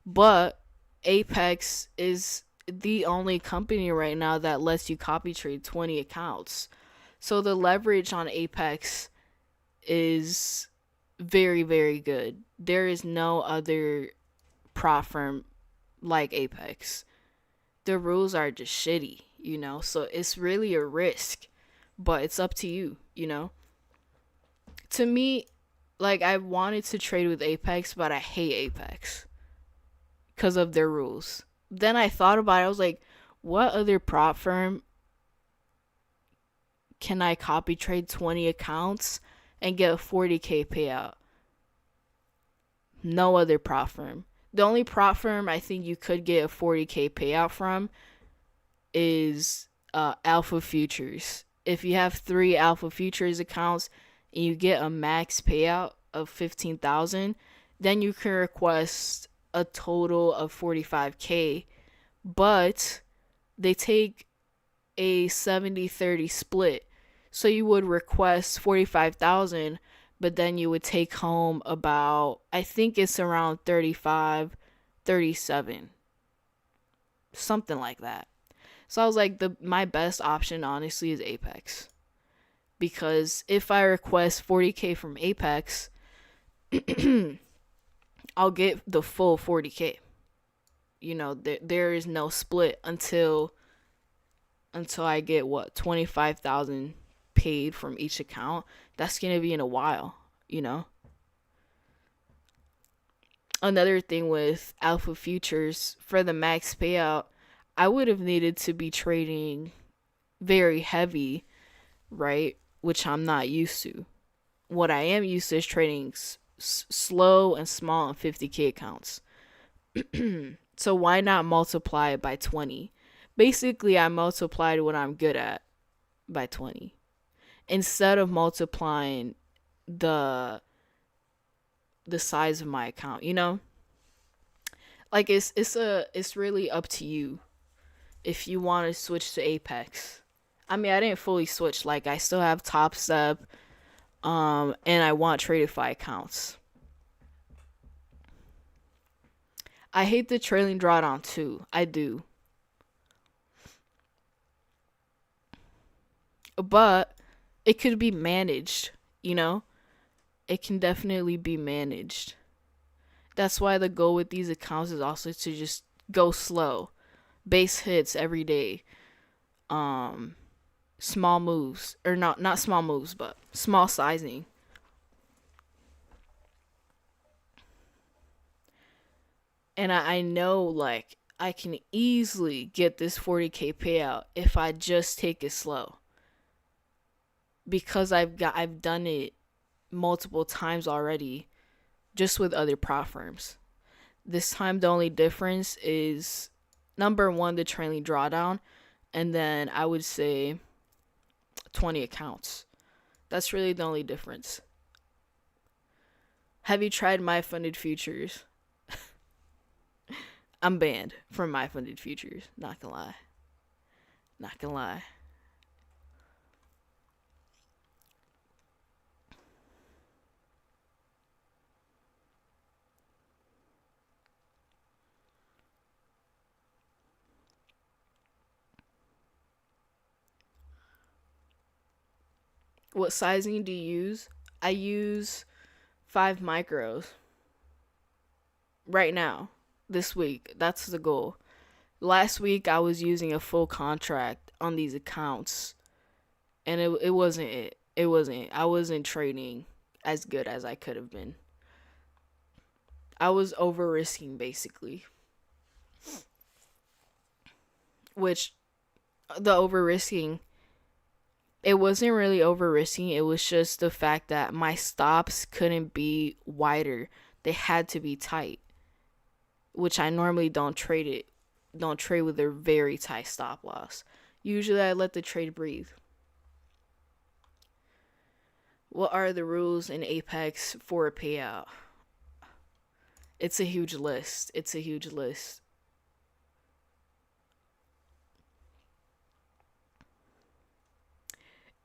But Apex is the only company right now that lets you copy trade 20 accounts. So the leverage on Apex is very, very good. There is no other prop firm like Apex. The rules are just shitty. So it's really a risk, but it's up to you. To me, like I wanted to trade with Apex, but I hate Apex because of their rules. Then I thought about it. I was like, what other prop firm can I copy trade 20 accounts and get a 40K payout? No other prop firm. The only prop firm I think you could get a 40K payout from is Alpha Futures. If you have 3 Alpha Futures accounts and you get a max payout of 15,000, then you can request a total of 45K. But they take a 70-30 split. So you would request 45,000, but then you would take home about, I think it's around 35, 37, something like that. So I was like, my best option honestly is Apex, because if I request 40K from Apex, I'll get the full 40K. There is no split until I get what 25,000 paid from each account. That's gonna be in a while. Another thing with Alpha Futures, for the max payout, I would have needed to be trading very heavy, right? Which I'm not used to. What I am used to is trading slow and small and 50K accounts. So why not multiply it by 20? Basically, I multiplied what I'm good at by 20 instead of multiplying the the size of my account, you know? Like it's really up to you if you want to switch to Apex. I mean, I didn't fully switch. Like I still have Top Step, and I want Tradify accounts. I hate the trailing drawdown too. I do. But it could be managed, you know? It can definitely be managed. That's why the goal with these accounts is also to just go slow. Base hits every day. Um Small moves, or not small moves, but small sizing. And I know like I can easily get this 40k payout if I just take it slow. Because I've done it multiple times already just with other prop firms. This time the only difference is number one, the trailing drawdown, and then I would say 20 accounts. That's really the only difference. Have you tried My Funded Futures? I'm banned from My Funded Futures. Not gonna lie. Not gonna lie. What sizing do you use? I use 5 micros right now, this week. That's the goal. Last week, I was using a full contract on these accounts, and it wasn't it. It wasn't. I wasn't trading as good as I could have been. I was over risking basically, which the over risking, it wasn't really over risking. It was just the fact that my stops couldn't be wider. They had to be tight, which I normally don't trade with a very tight stop loss. Usually I let the trade breathe. What are the rules in Apex for a payout? It's a huge list. It's a huge list.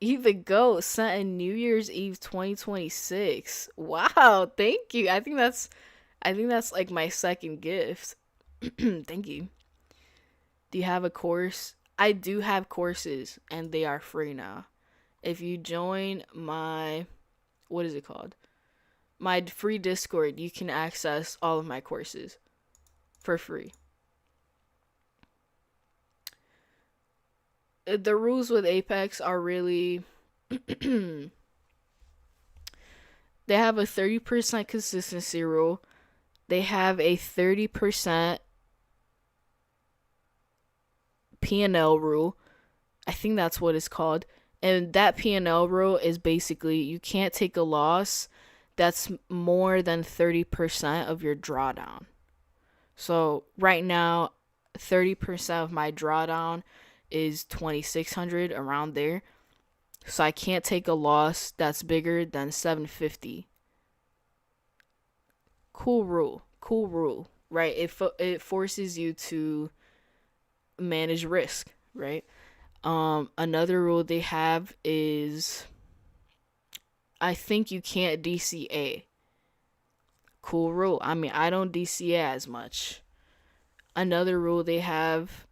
Eva Goat sent a New Year's Eve 2026. Wow, thank you. I think that's like my second gift. Thank you. Do you have a course? I do have courses and they are free now. If you join my, what is it called? My free Discord, you can access all of my courses for free. The rules with Apex are really they have a 30% consistency rule. They have a 30% P&L rule. I think that's what it's called. And that P&L rule is basically you can't take a loss that's more than 30% of your drawdown. So right now, 30% of my drawdown is 2,600, around there. So I can't take a loss that's bigger than 750. Cool rule. Cool rule, right? It forces you to manage risk, right? Another rule they have is I think you can't DCA. Cool rule. I mean, I don't DCA as much. Another rule they have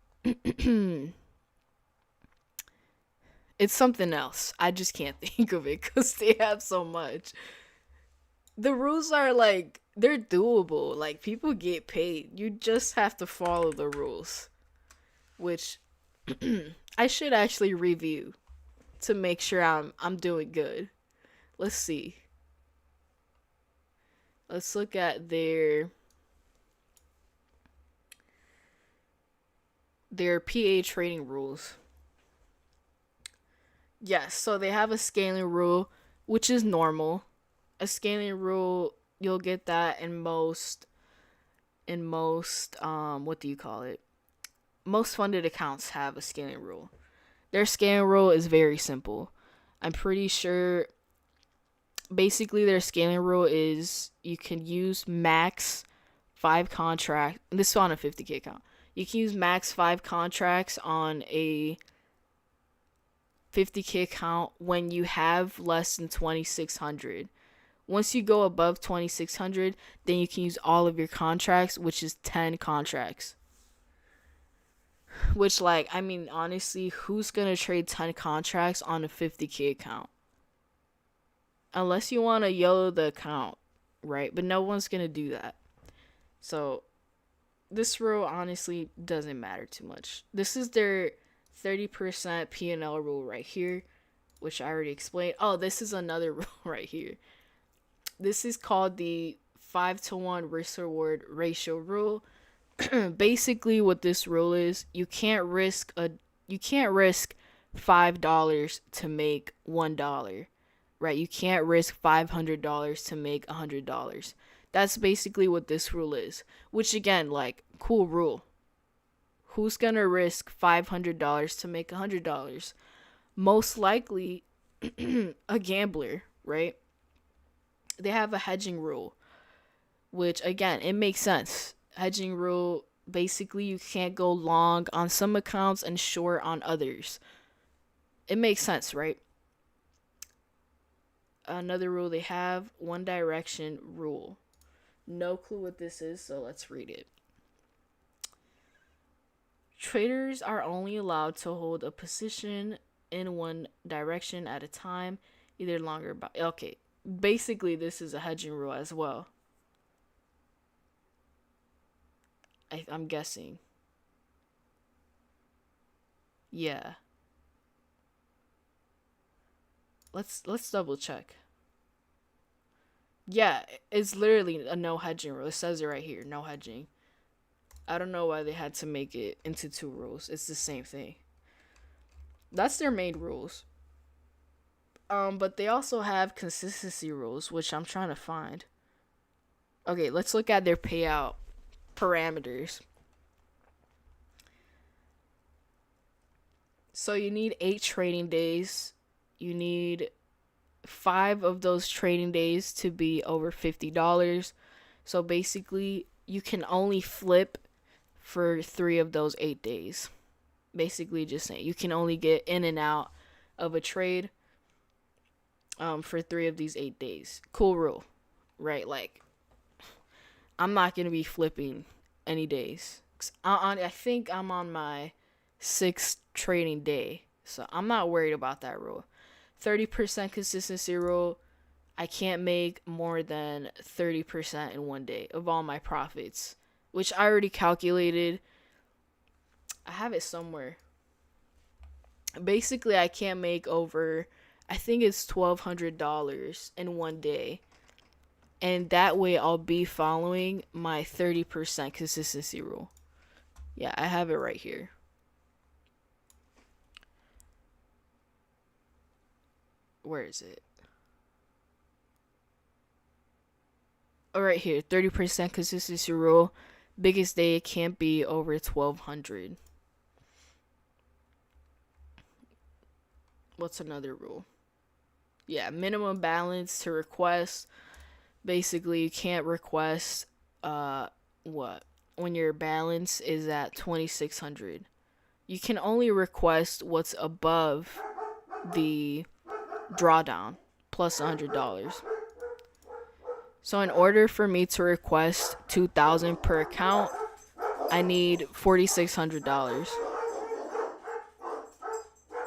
it's something else. I just can't think of it cuz they have so much. The rules are like they're doable. Like people get paid. You just have to follow the rules, which I should actually review to make sure I'm doing good. Let's see. Let's look at their PA trading rules. Yes, so they have a scaling rule, which is normal. A scaling rule, you'll get that in most what do you call it? Most funded accounts have a scaling rule. Their scaling rule is very simple. I'm pretty sure Basically, their scaling rule is you can use max 5 contracts. This is on a 50K account. You can use max 5 contracts on a 50K account when you have less than 2,600. Once you go above 2,600, then you can use all of your contracts, which is 10 contracts. Which, like, I mean, honestly, who's gonna trade 10 contracts on a 50K account? Unless you want to YOLO the account, right? But no one's gonna do that. So this rule honestly doesn't matter too much. This is their 30% P&L rule right here, which I already explained. Oh, this is another rule right here. This is called the 5-to-1 risk reward ratio rule. Basically what this rule is, you can't risk $5 to make $1, right? You can't risk $500 to make $100. That's basically what this rule is, which again, like, cool rule. Who's gonna risk $500 to make $100? Most likely a gambler, right? They have a hedging rule, which again, it makes sense. Hedging rule, basically you can't go long on some accounts and short on others. It makes sense, right? Another rule they have, one direction rule. No clue what this is, so let's read it. Traders are only allowed to hold a position in one direction at a time, either longer. Okay, basically this is a hedging rule as well. I'm guessing. Yeah. Let's double check. Yeah, it's literally a no hedging rule. It says it right here, no hedging. I don't know why they had to make it into 2 rules. It's the same thing. That's their main rules. But they also have consistency rules, which I'm trying to find. Okay, let's look at their payout parameters. So you need 8 trading days. You need 5 of those trading days to be over $50. So basically, you can only flip for 3 of those 8 days. Basically, just saying you can only get in and out of a trade for 3 of these 8 days. Cool rule, right? Like, I'm not gonna be flipping any days. I think I'm on my 6th trading day, so I'm not worried about that rule. 30% consistency rule. I can't make more than 30% in one day of all my profits, which I already calculated. I have it somewhere. Basically, I can't make over, I think it's $1,200 in one day. And that way I'll be following my 30% consistency rule. Yeah, I have it right here. Where is it? Oh, right here. 30% consistency rule. Biggest day it can't be over 1,200. What's another rule? Yeah, minimum balance to request. Basically, you can't request when your balance is at 2,600. You can only request what's above the drawdown plus $100. So in order for me to request $2,000 per account, I need $4,600.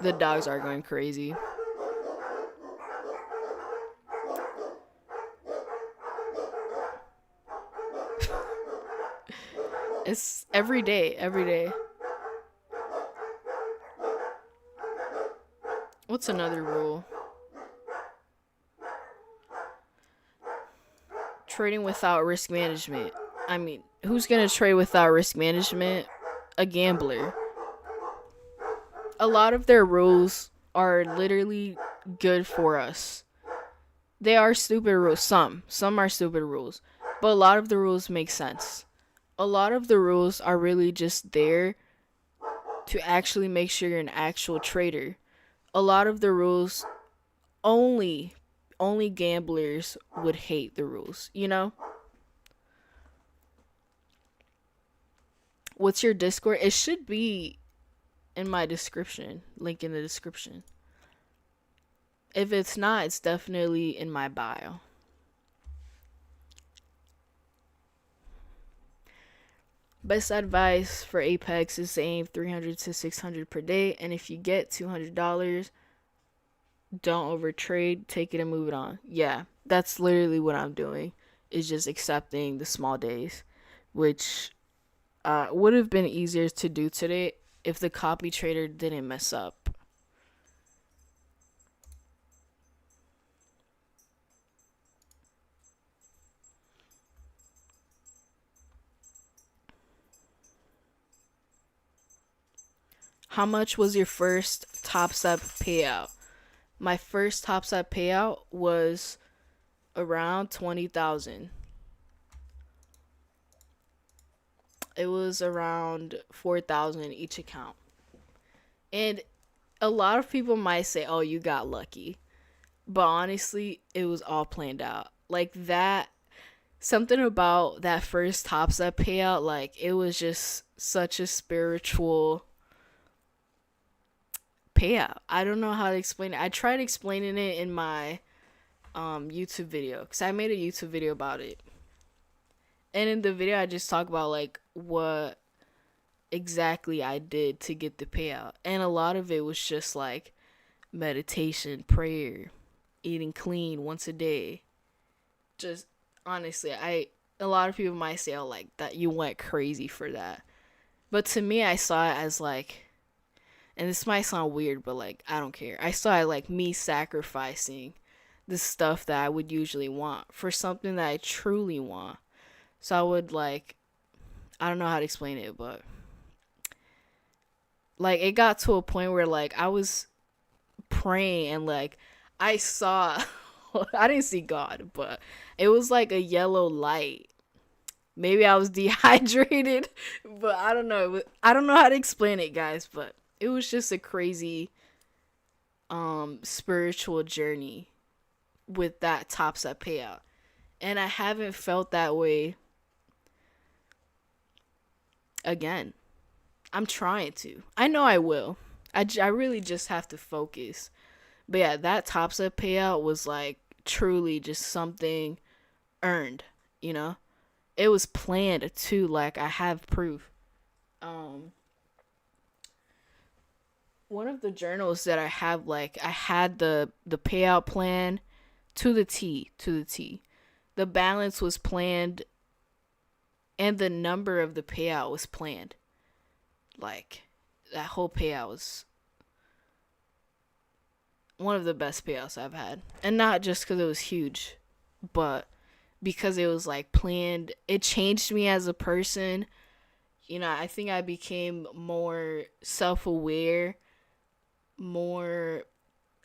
The dogs are going crazy. It's every day. What's another rule? Trading without risk management. I mean, who's gonna trade without risk management? A gambler. A lot of their rules are literally good for us. They are stupid rules. Some are stupid rules, but a lot of the rules make sense. A lot of the rules are really just there to actually make sure you're an actual trader. A lot of the rules only only gamblers would hate the rules, you know? What's your Discord? It should be in my description, link in the description. If it's not, it's definitely in my bio. Best advice for Apex is to aim 300 to 600 per day, and if you get $200, don't overtrade, take it and move it on. Yeah, that's literally what I'm doing. Is just accepting the small days, which would have been easier to do today if the copy trader didn't mess up. How much was your first Top Step payout? My first Top Step payout was around 20,000. It was around 4,000 each account. And a lot of people might say, "Oh, you got lucky." But honestly, it was all planned out. Like that, something about that first Top Step payout, like it was just such a spiritual payout. I don't know how to explain it. I tried explaining it in my YouTube video because I made a YouTube video about it. And in the video, I just talk about like what exactly I did to get the payout. And a lot of it was just like meditation, prayer, eating clean once a day. Just honestly, a lot of people might say, "Oh, like that you went crazy for that." But to me, I saw it as like, and this might sound weird, but like I don't care. I saw it like me sacrificing the stuff that I would usually want for something that I truly want. So I would like, I don't know how to explain it, but like it got to a point where like I was praying and like I saw I didn't see God, but it was like a yellow light. Maybe I was dehydrated, but I don't know. I don't know how to explain it, guys, but it was just a crazy spiritual journey with that Top Step payout. And I haven't felt that way again. I'm trying to. I know I will. I really just have to focus. But yeah, that Top Step payout was like truly just something earned, you know? It was planned too, like I have proof. Um One of the journals that I have, like I had the payout plan to the T, to the T. The balance was planned and the number of the payout was planned. Like that whole payout was one of the best payouts I've had. And not just because it was huge, but because it was like planned. It changed me as a person. You know, I think I became more self aware, more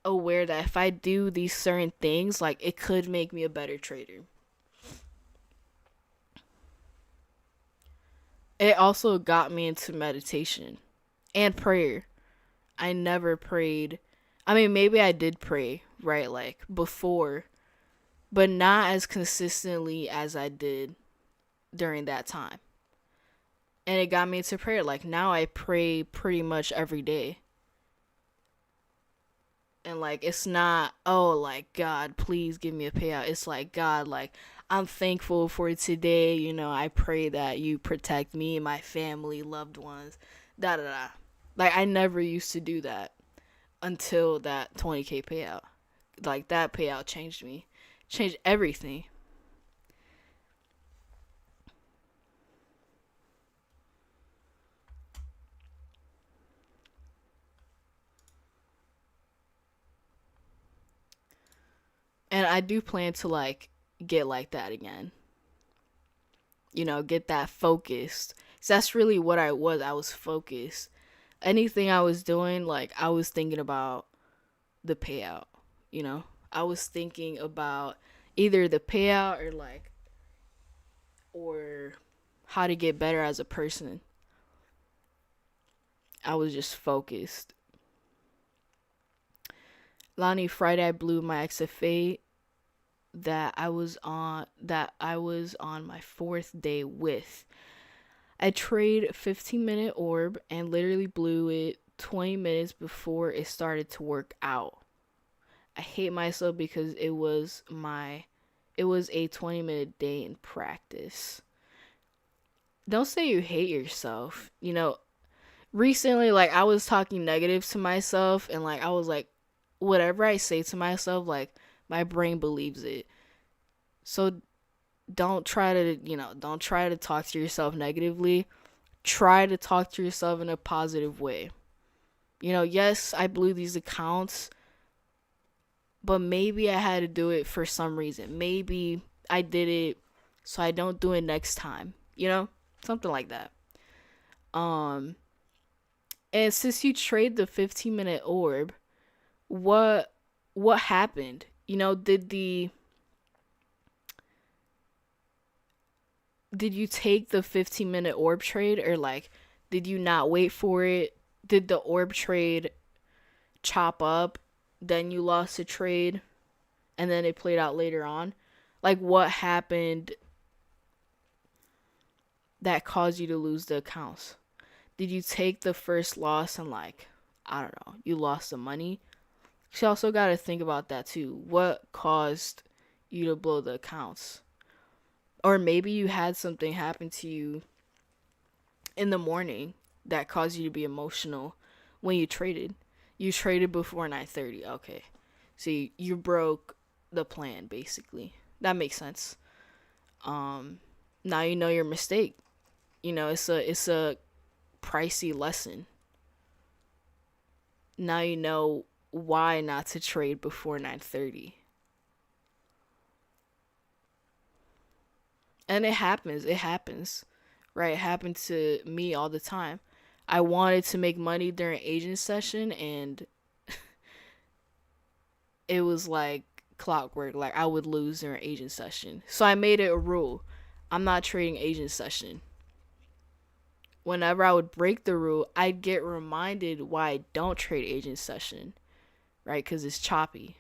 aware that if I do these certain things, like it could make me a better trader. It also got me into meditation and prayer. I never prayed. I mean, maybe I did pray, right? Like before, but not as consistently as I did during that time. And it got me into prayer. Like now I pray pretty much every day. And like it's not, oh, like God, please give me a payout. It's like, God, like I'm thankful for today. You know, I pray that you protect me, my family, loved ones, da da da. Like I never used to do that until that 20K payout. Like that payout changed me, changed everything. And I do plan to like get like that again. You know, get that focused. So that's really what I was. I was focused. Anything I was doing, like I was thinking about the payout, you know? I was thinking about either the payout or like or how to get better as a person. I was just focused. Lonnie, Friday I blew my XFA. that I was on my fourth day with. I trade 15-minute orb and literally blew it 20 minutes before it started to work out. I hate myself because it was a 20-minute day in practice. Don't say you hate yourself. Recently, like, I was talking negative to myself, and like I was like, whatever I say to myself, like, my brain believes it. So don't try to talk to yourself negatively. Try to talk to yourself in a positive way. Yes, I blew these accounts, but maybe I had to do it for some reason. Maybe I did it so I don't do it next time. Something like that. Um, and since you trade the 15-minute orb, what what happened? Did you take the 15-minute orb trade, or like did you not wait for it? Did the orb trade chop up, then you lost a trade, and then it played out later on? Like, what happened that caused you to lose the accounts? Did you take the first loss and, like, I don't know, you lost some money? You also got to think about that too. What caused you to blow the accounts? Or maybe you had something happen to you in the morning that caused you to be emotional when you traded. You traded before 9:30. Okay. See, you broke the plan basically. That makes sense. Um Now you know your mistake. It's a pricey lesson. Now you know why not to trade before 9:30. And it happens. It happens. Right? It happened to me all the time. I wanted to make money during agent session, and it was like clockwork. Like, I would lose during agent session. So I made it a rule. I'm not trading agent session. Whenever I would break the rule, I'd get reminded why I don't trade agent session, right? Because it's choppy.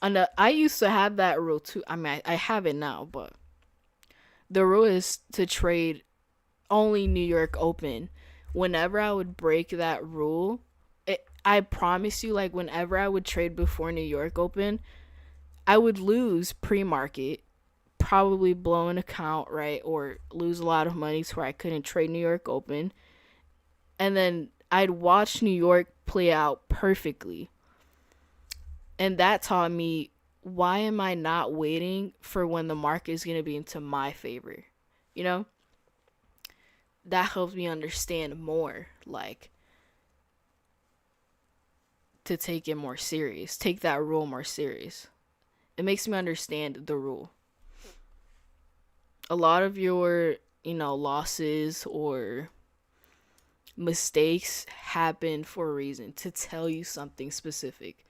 And I used to have that rule too. I mean, I have it now, but the rule is to trade only New York Open. Whenever I would break that rule, I promise you, like, whenever I would trade before New York Open, I would lose pre-market, probably blow an account, right? Or lose a lot of money to where I couldn't trade New York Open. And then I'd watch New York play out perfectly. And that taught me, why am I not waiting for when the market is going to be into my favor? You know? That helps me understand more, like, to take it more serious, take that rule more serious. It makes me understand the rule. A lot of your, losses or mistakes happen for a reason, to tell you something specific.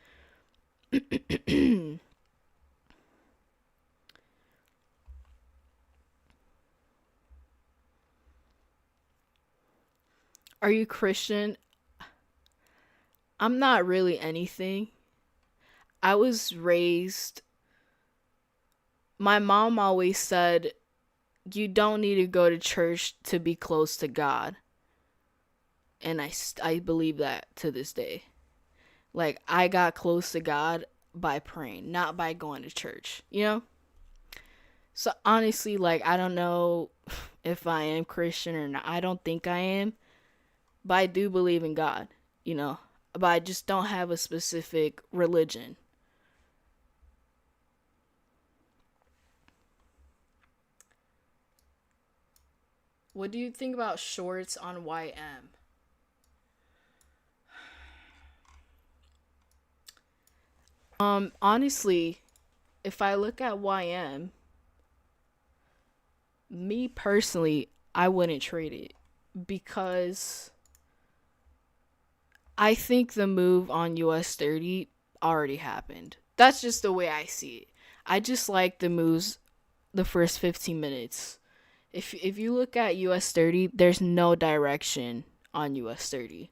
Are you Christian? I'm not really anything. I was raised, my mom always said, you don't need to go to church to be close to God. And I believe that to this day. Like, I got close to God by praying, not by going to church, So honestly, like, I don't know if I am Christian or not. I don't think I am, but I do believe in God, But I just don't have a specific religion. What do you think about shorts on YM? Honestly, if I look at YM, me personally, I wouldn't trade it, because I think the move on US 30 already happened. That's just the way I see it. I just like the moves the first 15 minutes. If you look at US 30, there's no direction on US 30.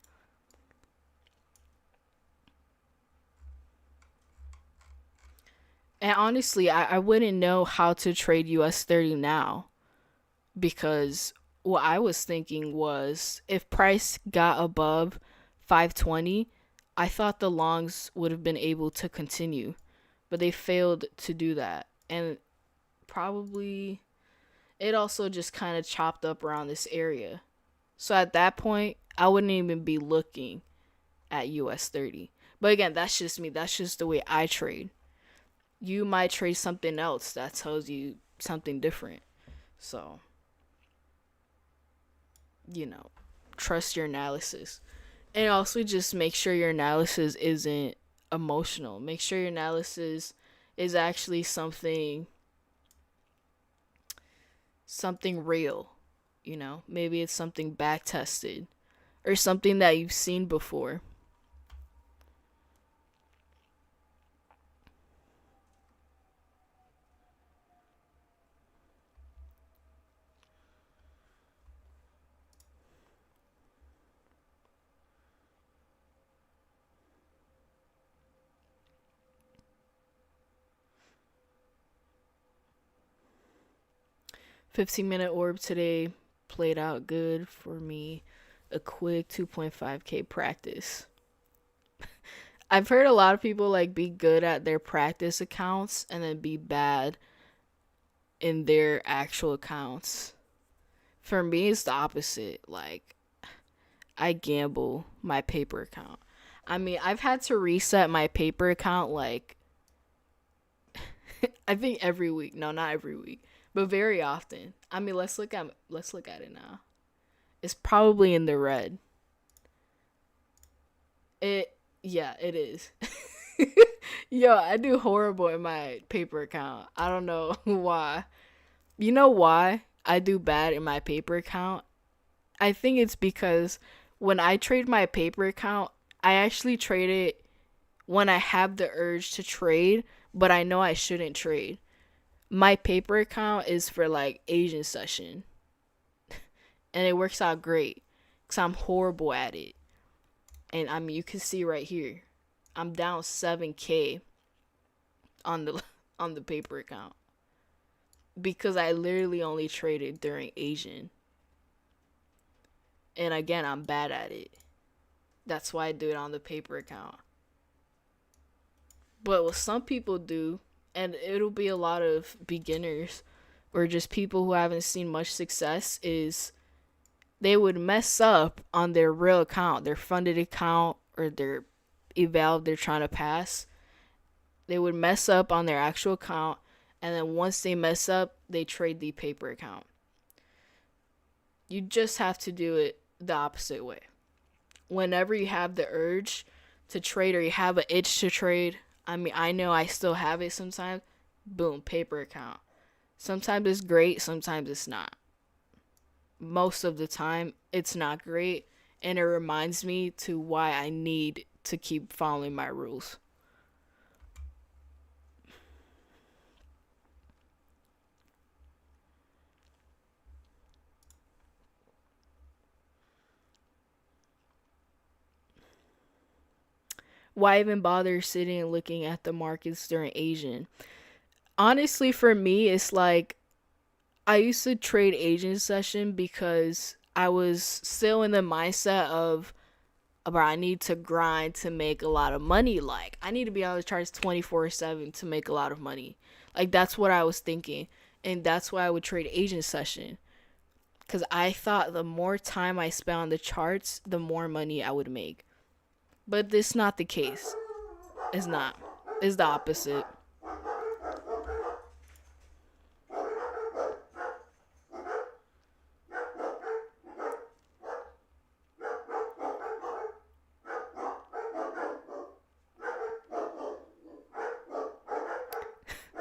And honestly, I wouldn't know how to trade US 30 now because what I was thinking was if price got above 520, I thought the longs would have been able to continue, but they failed to do that. And probably it also just kind of chopped up around this area. So at that point, I wouldn't even be looking at US 30. But again, that's just me. That's just the way I trade. You might trade something else that tells you something different. So, you know, trust your analysis. And also just make sure your analysis isn't emotional. Make sure your analysis is actually something real, you know? Maybe it's something back tested or something that you've seen before. 15-minute orb today played out good for me. A quick 2.5k practice. I've heard a lot of people like be good at their practice accounts and then be bad in their actual accounts. For me, it's the opposite. Like, I gamble my paper account. I mean, I've had to reset my paper account like I think every week. No, not every week, but very often. I mean, let's look at it now. It's probably in the red. It Yeah, it is. Yo, I do horrible in my paper account. I don't know why. You know why I do bad in my paper account? I think it's because when I trade my paper account, I actually trade it when I have the urge to trade, but I know I shouldn't trade. My paper account is for like Asian session, and it works out great because I'm horrible at it. And I mean, you can see right here, I'm down 7k on the on the paper account because I literally only traded during Asian. And again, I'm bad at it. That's why I do it on the paper account. But what some people do, and it'll be a lot of beginners or just people who haven't seen much success, is they would mess up on their real account, their funded account, or their eval they're trying to pass. They would mess up on their actual account, and then once they mess up, they trade the paper account. You just have to do it the opposite way. Whenever you have the urge to trade or you have an itch to trade, I mean, I know I still have it sometimes. Boom, paper account. Sometimes it's great, sometimes it's not. Most of the time, it's not great, and it reminds me to why I need to keep following my rules. Why even bother sitting and looking at the markets during Asian? Honestly, for me, it's like I used to trade Asian session because I was still in the mindset of, but I need to grind to make a lot of money. Like, I need to be on the charts 24/7 to make a lot of money. Like, that's what I was thinking. And that's why I would trade Asian session. Because I thought the more time I spent on the charts, the more money I would make. But this is not the case. It's not. It's the opposite.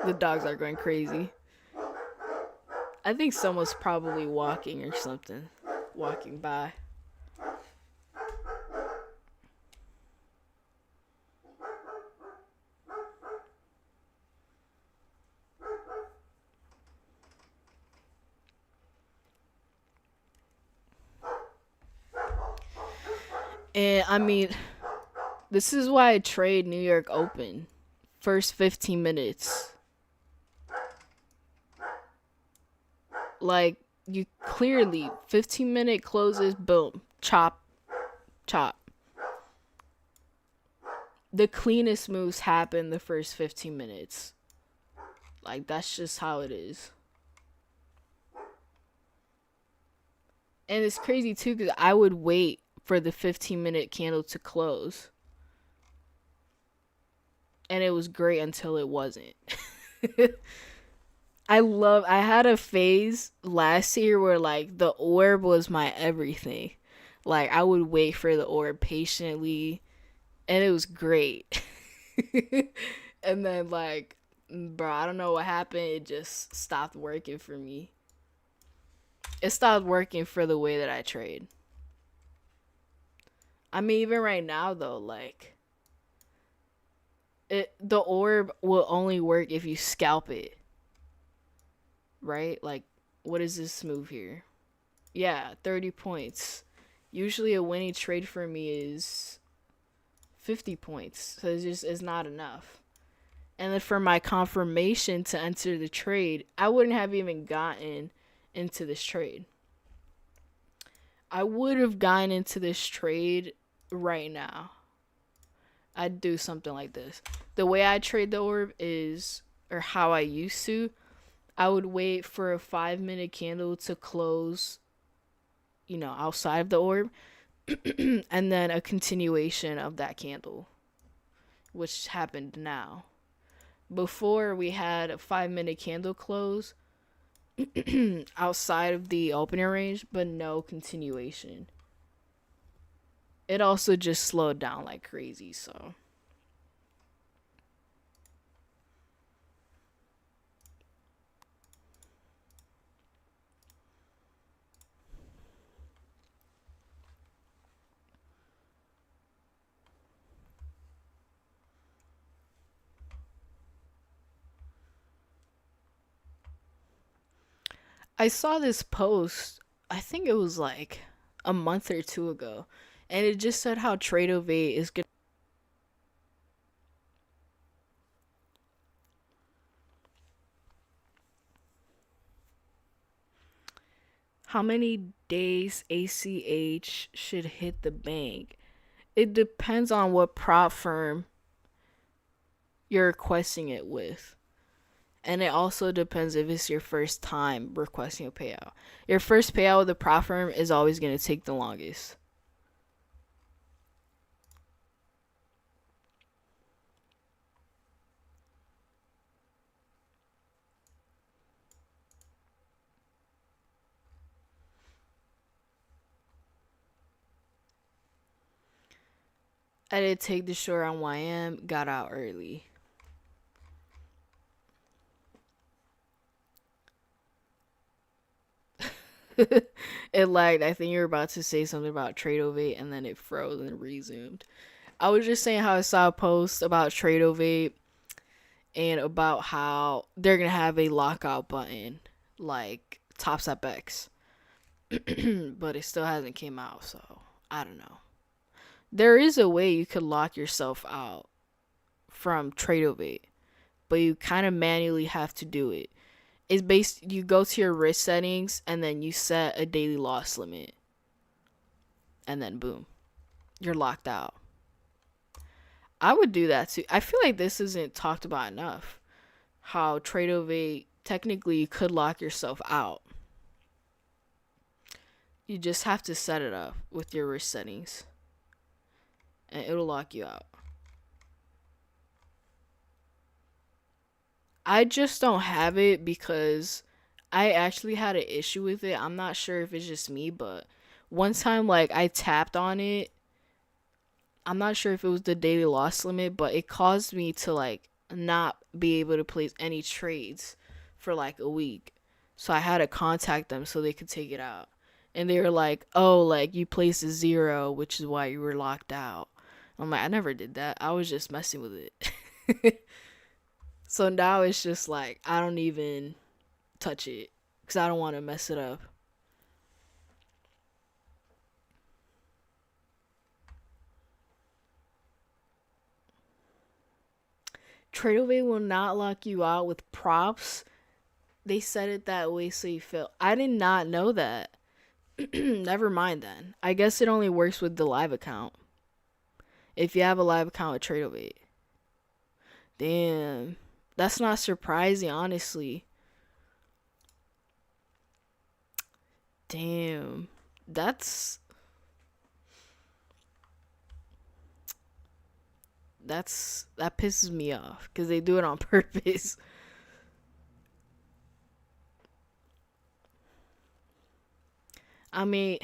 The dogs are going crazy. I think someone's probably walking or something. Walking by. And I mean, this is why I trade New York Open first 15 minutes. Like, you clearly, 15-minute closes, boom, chop, chop. The cleanest moves happen the first 15 minutes. Like, that's just how it is. And it's crazy too, because I would wait for the 15-minute candle to close. And it was great until it wasn't. I had a phase last year where like the orb was my everything. Like I would wait for the orb patiently and it was great. And then like bro, I don't know what happened. It just stopped working for me. It stopped working for the way that I trade. I mean even right now though, like the orb will only work if you scalp it. Right? Like what is this move here? Yeah, 30 points. Usually a winning trade for me is 50 points. So it's not enough. And then for my confirmation to enter the trade, I wouldn't have even gotten into this trade. I would have gotten into this trade right now. I'd do something like this. The way I trade the orb is, or how I used to, I would wait for a 5-minute candle to close, outside of the orb, and then a continuation of that candle, which happened now. Before we had a 5-minute candle close outside of the opening range, but no continuation. It also just slowed down like crazy, so. I saw this post, I think it was like a month or two ago, and it just said how Tradovate is good. How many days ACH should hit the bank? It depends on what prop firm you're requesting it with. And it also depends if it's your first time requesting a payout. Your first payout with a prop firm is always going to take the longest. I did take the short on YM, got out early. It lagged. I think you were about to say something about Tradovate and then it froze and resumed. I was just saying how I saw a post about Tradovate and about how they're going to have a lockout button like TopStep X. But it still hasn't came out, so I don't know. There is a way you could lock yourself out from Tradovate, but you kind of manually have to do it. It's based, you go to your risk settings and then you set a daily loss limit. And then boom, you're locked out. I would do that too. I feel like this isn't talked about enough. How Tradovate, technically you could lock yourself out. You just have to set it up with your risk settings. And it'll lock you out. I just don't have it because I actually had an issue with it. I'm not sure if it's just me, but one time like I tapped on it. I'm not sure if it was the daily loss limit, but it caused me to like not be able to place any trades for like a week. So I had to contact them so they could take it out. And they were like, "Oh, like you placed a 0, which is why you were locked out." I'm like, "I never did that. I was just messing with it." So now it's just like I don't even touch it because I don't want to mess it up. Tradeovate will not lock you out with props. They said it that way so you feel. I did not know that. Never mind then. I guess it only works with the live account. If you have a live account with Tradeovate. Damn. That's not surprising, honestly. Damn. That pisses me off because they do it on purpose. I mean,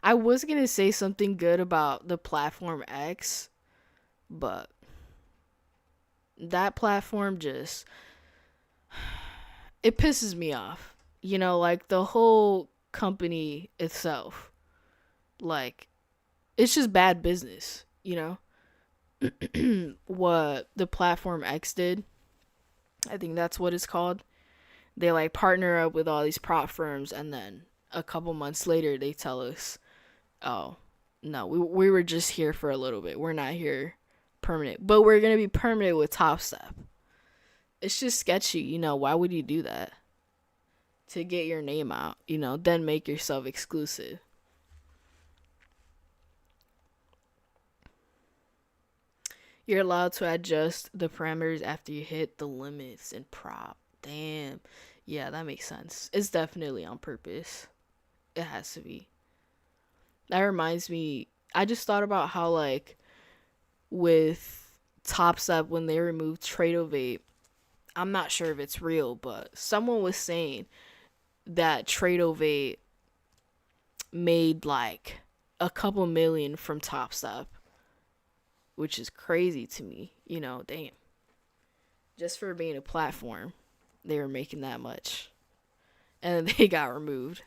I was gonna say something good about the platform X, but that platform just it pisses me off. You know, like the whole company itself. Like it's just bad business, you know? What the platform X did. I think that's what it's called. They like partner up with all these prop firms and then a couple months later they tell us, "Oh, no, we were just here for a little bit. We're not here permanent, but we're going to be permanent with Top Step." It's just sketchy, you know. Why would you do that? To get your name out, you know, then make yourself exclusive. You're allowed to adjust the parameters after you hit the limits and prop. Damn. Yeah, that makes sense. It's definitely on purpose. It has to be. That reminds me, I just thought about how, like, with Top Step, when they removed Tradeovate, I'm not sure if it's real, but someone was saying that Tradeovate made, like, a couple million from Top Step, which is crazy to me. You know, damn. Just for being a platform, they were making that much. And then they got removed.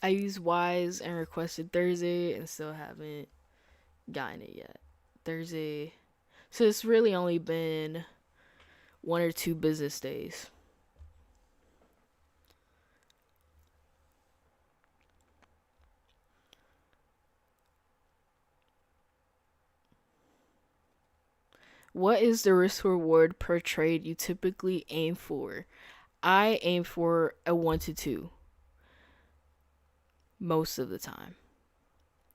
I used Wise and requested Thursday and still haven't gotten it yet. Thursday. So it's really only been 1 or 2 business days. What is the risk reward per trade you typically aim for? I aim for a 1 to 2 most of the time.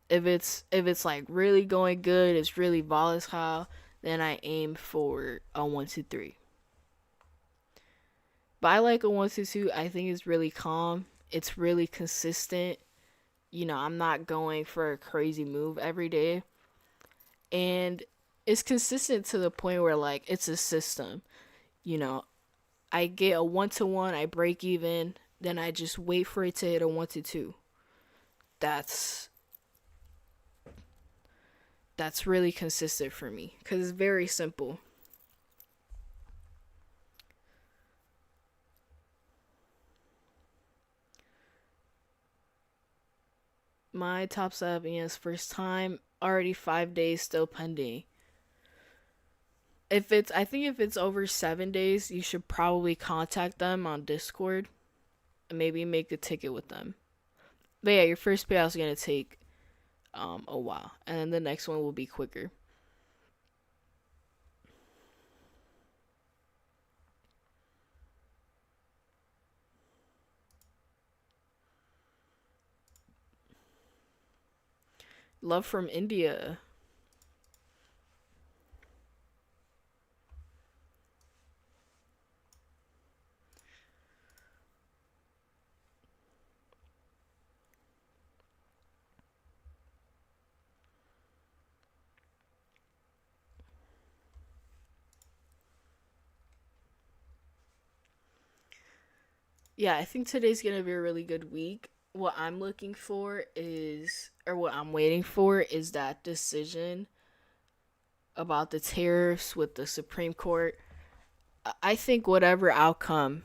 If it's like really going good, it's really volatile, then I aim for a 1 to 3. But I like a 1 to 2. I think it's really calm. It's really consistent. You know, I'm not going for a crazy move every day. And it's consistent to the point where like it's a system. You know, I get a 1 to 1, I break even, then I just wait for it to hit a 1 to 2. That's that's really consistent for me because it's very simple. My Top Step is first time, already 5 days still pending. I think if it's over 7 days, you should probably contact them on Discord and maybe make a ticket with them. But yeah, your first payout is gonna take a while, and then the next one will be quicker. Love from India. Yeah, I think today's gonna be a really good week. What I'm looking for is, or what I'm waiting for, is that decision about the tariffs with the Supreme Court. I think whatever outcome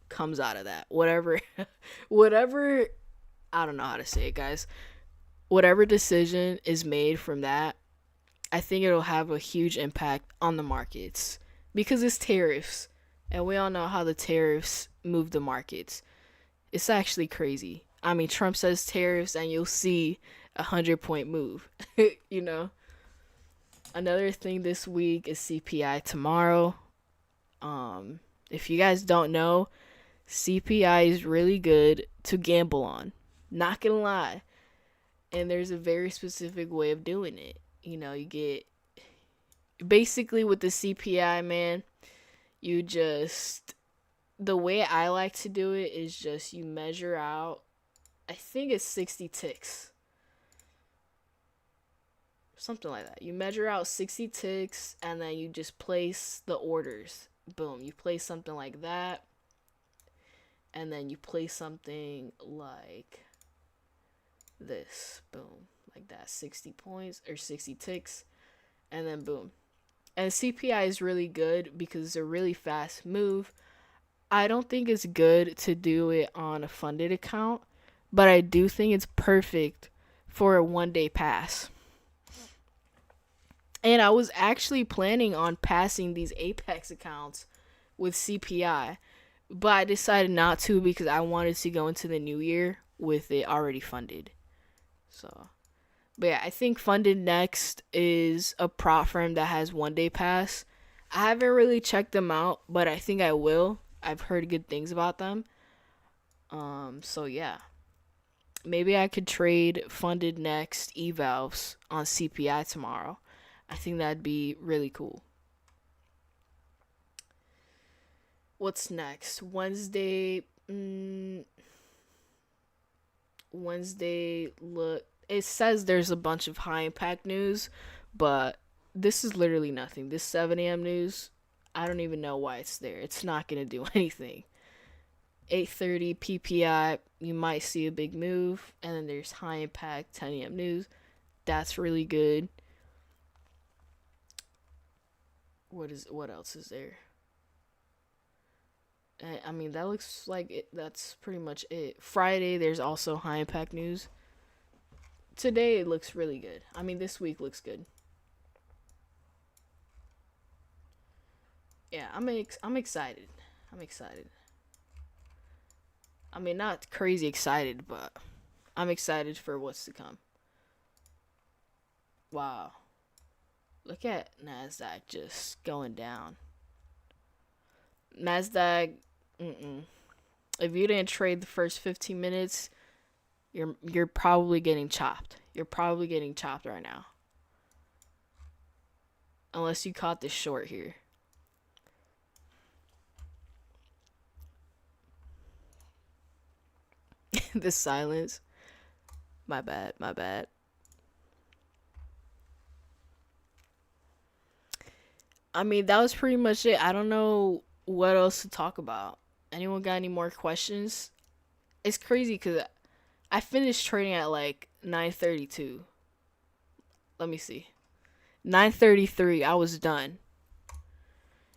comes out of that, whatever, I don't know how to say it, guys. Whatever decision is made from that, I think it'll have a huge impact on the markets because it's tariffs. And we all know how the tariffs move the markets. It's actually crazy. I mean, Trump says tariffs, and you'll see 100-point move. you know. Another thing this week is CPI tomorrow. If you guys don't know, CPI is really good to gamble on. Not gonna lie. And there's a very specific way of doing it. You get basically with the CPI, man, you just the way I like to do it is just you measure out, I think it's 60 ticks. Something like that. You measure out 60 ticks and then you just place the orders. Boom. You place something like that. And then you place something like this. Boom. Like that. 60 points or 60 ticks. And then boom. And CPI is really good because it's a really fast move. I don't think it's good to do it on a funded account, but I do think it's perfect for a 1 day pass. And I was actually planning on passing these Apex accounts with CPI, but I decided not to because I wanted to go into the new year with it already funded. So, but yeah, I think Funded Next is a prop firm that has 1 day pass. I haven't really checked them out, but I think I will. I've heard good things about them. So yeah. Maybe I could trade Funded Next evalves on CPI tomorrow. I think that'd be really cool. What's next? Wednesday. Wednesday. Look, it says there's a bunch of high impact news, but this is literally nothing. This 7 a.m. news, I don't even know why it's there. It's not gonna do anything. 8:30 PPI, you might see a big move, and then there's high impact 10 a.m. news. That's really good. What else is there? I mean, that looks like it. That's pretty much it. Friday, there's also high impact news. Today, it looks really good. I mean, this week looks good. Yeah, I'm excited. I'm excited. I mean, not crazy excited, but I'm excited for what's to come. Wow. Look at NASDAQ just going down. NASDAQ, if you didn't trade the first 15 minutes, you're probably getting chopped. You're probably getting chopped right now. Unless you caught this short here. The silence. My bad, my bad. I mean, that was pretty much it. I don't know what else to talk about. Anyone got any more questions? It's crazy because I finished trading at like 9:32. Let me see. 9:33. I was done.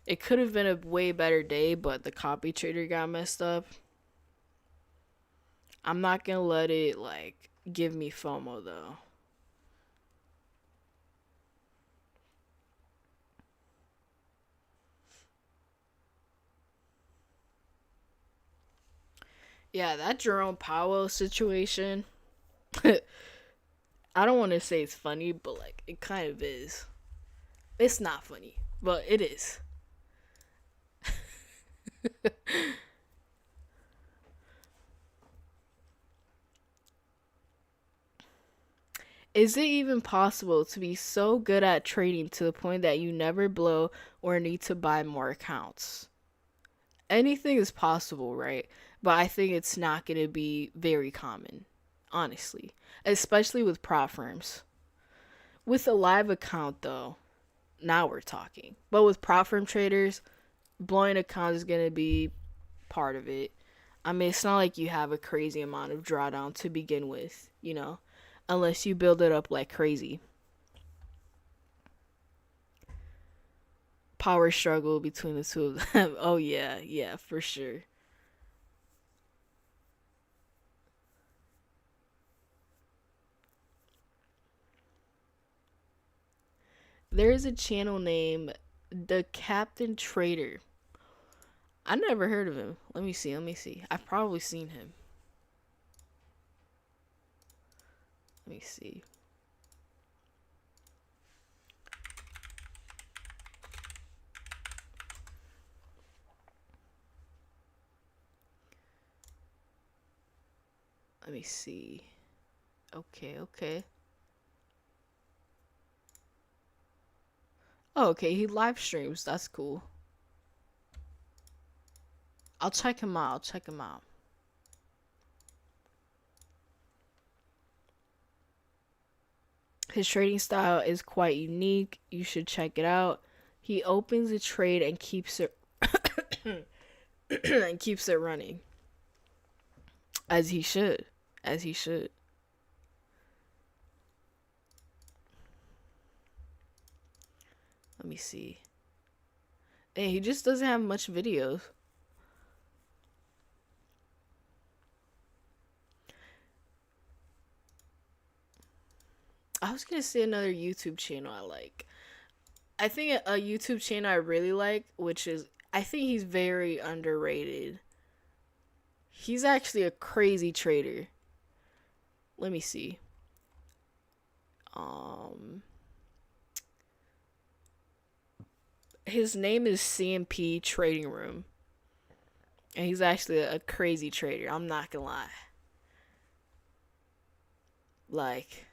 It could have been a way better day, but the copy trader got messed up. I'm not gonna let it like give me FOMO though. Yeah, that Jerome Powell situation. I don't want to say it's funny, but like it kind of is. It's not funny, but it is. Is it even possible to be so good at trading to the point that you never blow or need to buy more accounts? Anything is possible, right? But I think it's not going to be very common, honestly, especially with prop firms. With a live account, though, now we're talking. But with prop firm traders, blowing accounts is going to be part of it. I mean, it's not like you have a crazy amount of drawdown to begin with, unless you build it up like crazy. Power struggle between the two of them. Oh, yeah, yeah, for sure. There's a channel named The Captain Trader. I never heard of him. Let me see. Let me see. I've probably seen him. Let me see. Let me see. Okay, okay. Oh, okay. He live streams. That's cool. I'll check him out. I'll check him out. His trading style is quite unique. You should check it out. He opens a trade and keeps it and keeps it running. As he should. As he should. Let me see. Hey, he just doesn't have much videos. I was gonna say another YouTube channel I like. I think a YouTube channel I really like, which is, I think he's very underrated. He's actually a crazy trader. Let me see. His name is CMP Trading Room. And he's actually a crazy trader. I'm not gonna lie. Like,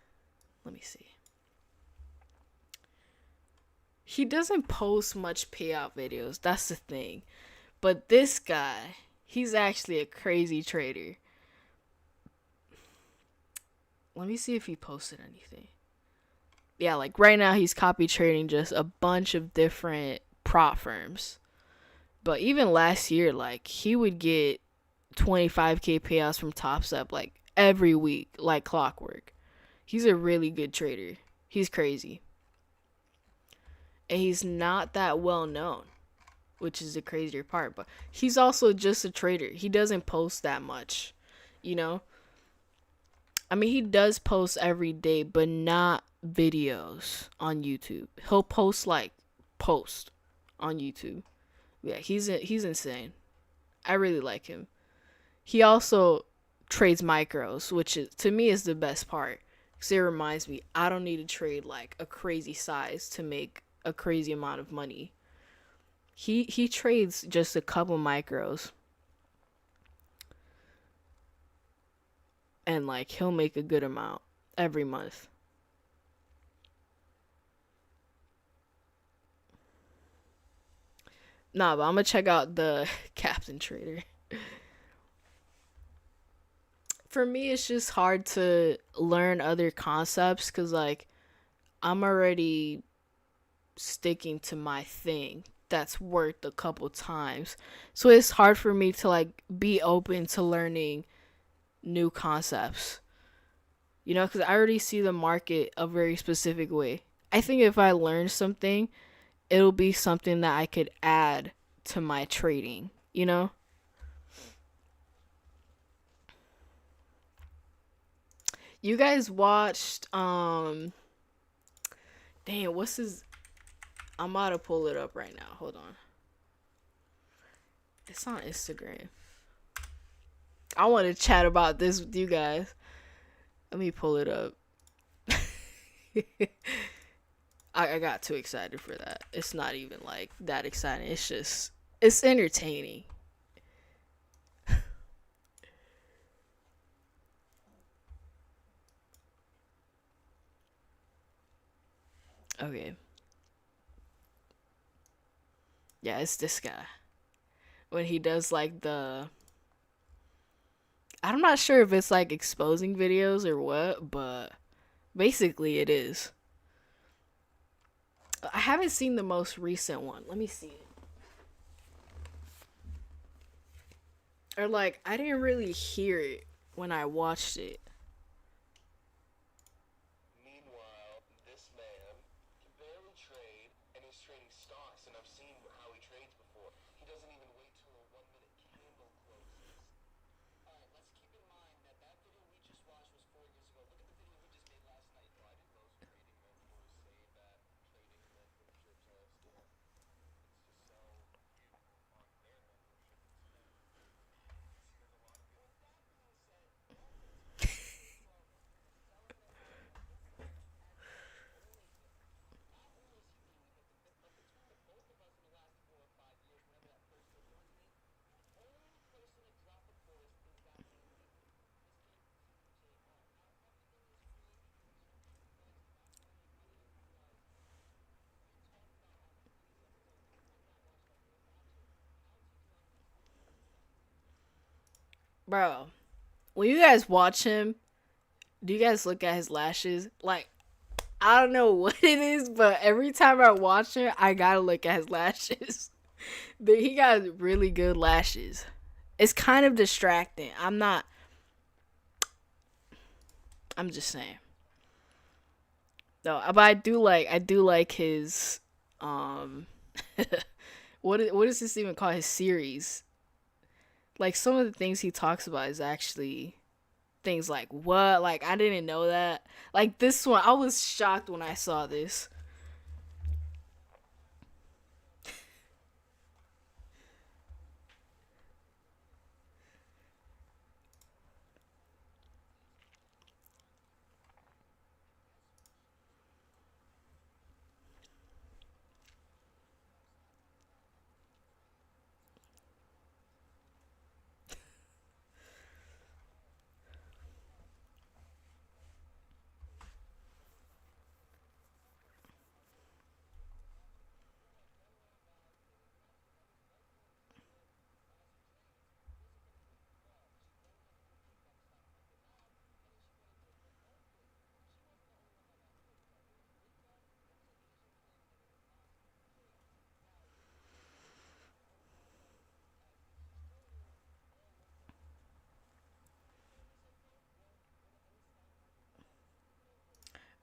let me see. He doesn't post much payout videos. That's the thing. But this guy, he's actually a crazy trader. Let me see if he posted anything. Yeah, like right now he's copy trading just a bunch of different prop firms. But even last year, like, he would get 25K payouts from TopStep like every week, like clockwork. He's a really good trader. He's crazy. And he's not that well known, which is the crazier part. But he's also just a trader. He doesn't post that much, you know? I mean, he does post every day, but not videos on YouTube. He'll post like post on YouTube. Yeah, he's insane. I really like him. He also trades micros, which is, to me, is the best part. Because it reminds me, I don't need to trade like a crazy size to make a crazy amount of money. He trades just a couple micros, and like he'll make a good amount every month. Nah, but I'm gonna check out the Captain Trader. For me, it's just hard to learn other concepts because like I'm already sticking to my thing that's worked a couple times. So it's hard for me to like be open to learning new concepts. You know, because I already see the market a very specific way. I think if I learn something, it'll be something that I could add to my trading, you know? You guys watched dang, what's his, I'm about to pull it up right now. Hold on. It's on Instagram. I want to chat about this with you guys. Let me pull it up. I got too excited for that. It's not even like that exciting. It's just, it's entertaining. Okay. Yeah, it's this guy. When he does like the, I'm not sure if it's like exposing videos or what, but basically it is. I haven't seen the most recent one. Let me see it. Or like I didn't really hear it when I watched it. Bro, when you guys watch him, do you guys look at his lashes? Like, I don't know what it is, but every time I watch him, I gotta look at his lashes. He got really good lashes. It's kind of distracting. I'm just saying. No, but I do like his um what is this even called? His series. Like some of the things he talks about is actually things like what? Like I didn't know that. Like this one, I was shocked when I saw this.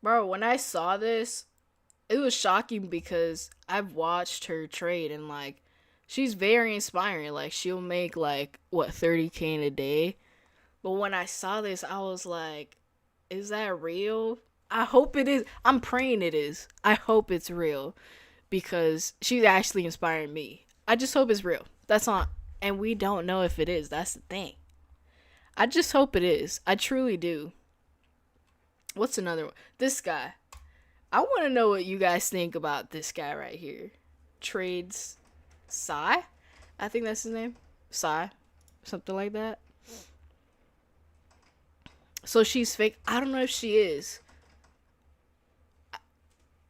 Bro, when I saw this, it was shocking because I've watched her trade and like she's very inspiring. Like she'll make like what 30K in a day. But when I saw this, I was like, is that real? I hope it is. I'm praying it is. I hope it's real because she's actually inspiring me. I just hope it's real. That's not, and we don't know if it is. That's the thing. I just hope it is. I truly do. What's another one? This guy. I want to know what you guys think about this guy right here. Trades Psy? I think that's his name. Psy. Something like that. So she's fake. I don't know if she is.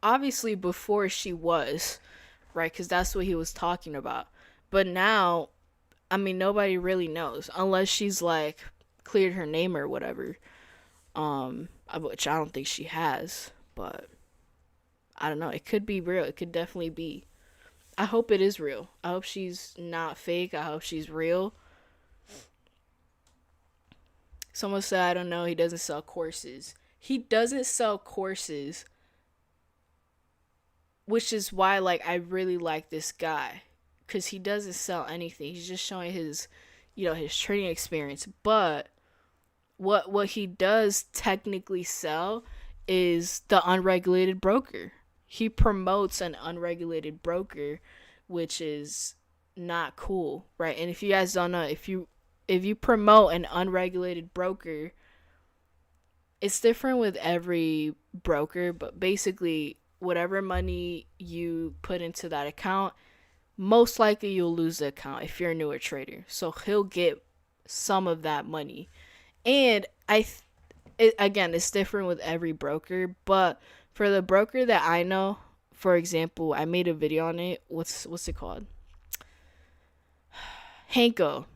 Obviously, before she was, right? Because that's what he was talking about. But now, I mean, nobody really knows unless she's like cleared her name or whatever. Which I don't think she has. But I don't know. It could be real. It could definitely be. I hope it is real. I hope she's not fake. I hope she's real. Someone said, I don't know, he doesn't sell courses. He doesn't sell courses, which is why, like, I really like this guy. Because he doesn't sell anything. He's just showing his, his trading experience. But what he does technically sell is the unregulated broker. He promotes an unregulated broker, which is not cool, right? And if you guys don't know, if you promote an unregulated broker, it's different with every broker, but basically whatever money you put into that account, most likely you'll lose the account if you're a newer trader. So he'll get some of that money. And again, it's different with every broker, but for the broker that I know, for example, I made a video on it. What's it called? Hanko.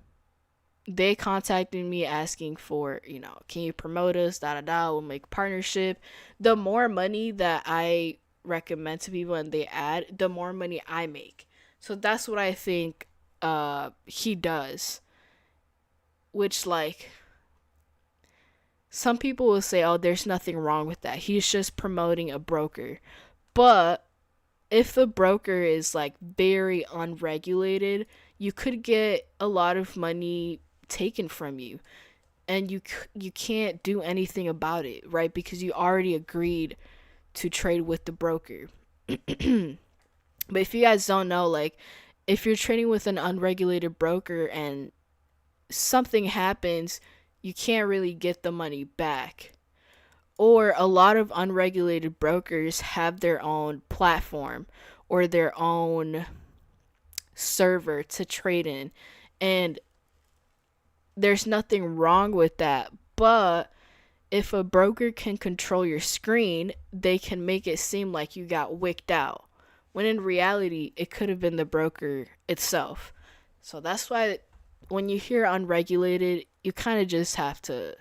They contacted me asking for, can you promote us? Da da da. We'll make partnership. The more money that I recommend to people and they add, the more money I make. So that's what I think he does. Which, like, some people will say, oh, there's nothing wrong with that. He's just promoting a broker. But if the broker is like very unregulated, you could get a lot of money taken from you, and you can't do anything about it, right? Because you already agreed to trade with the broker. But if you guys don't know, like, if you're trading with an unregulated broker and something happens, you can't really get the money back. Or a lot of unregulated brokers have their own platform or their own server to trade in. And there's nothing wrong with that. But if a broker can control your screen, they can make it seem like you got wicked out. When in reality, it could have been the broker itself. So that's why when you hear unregulated, you kind of just have to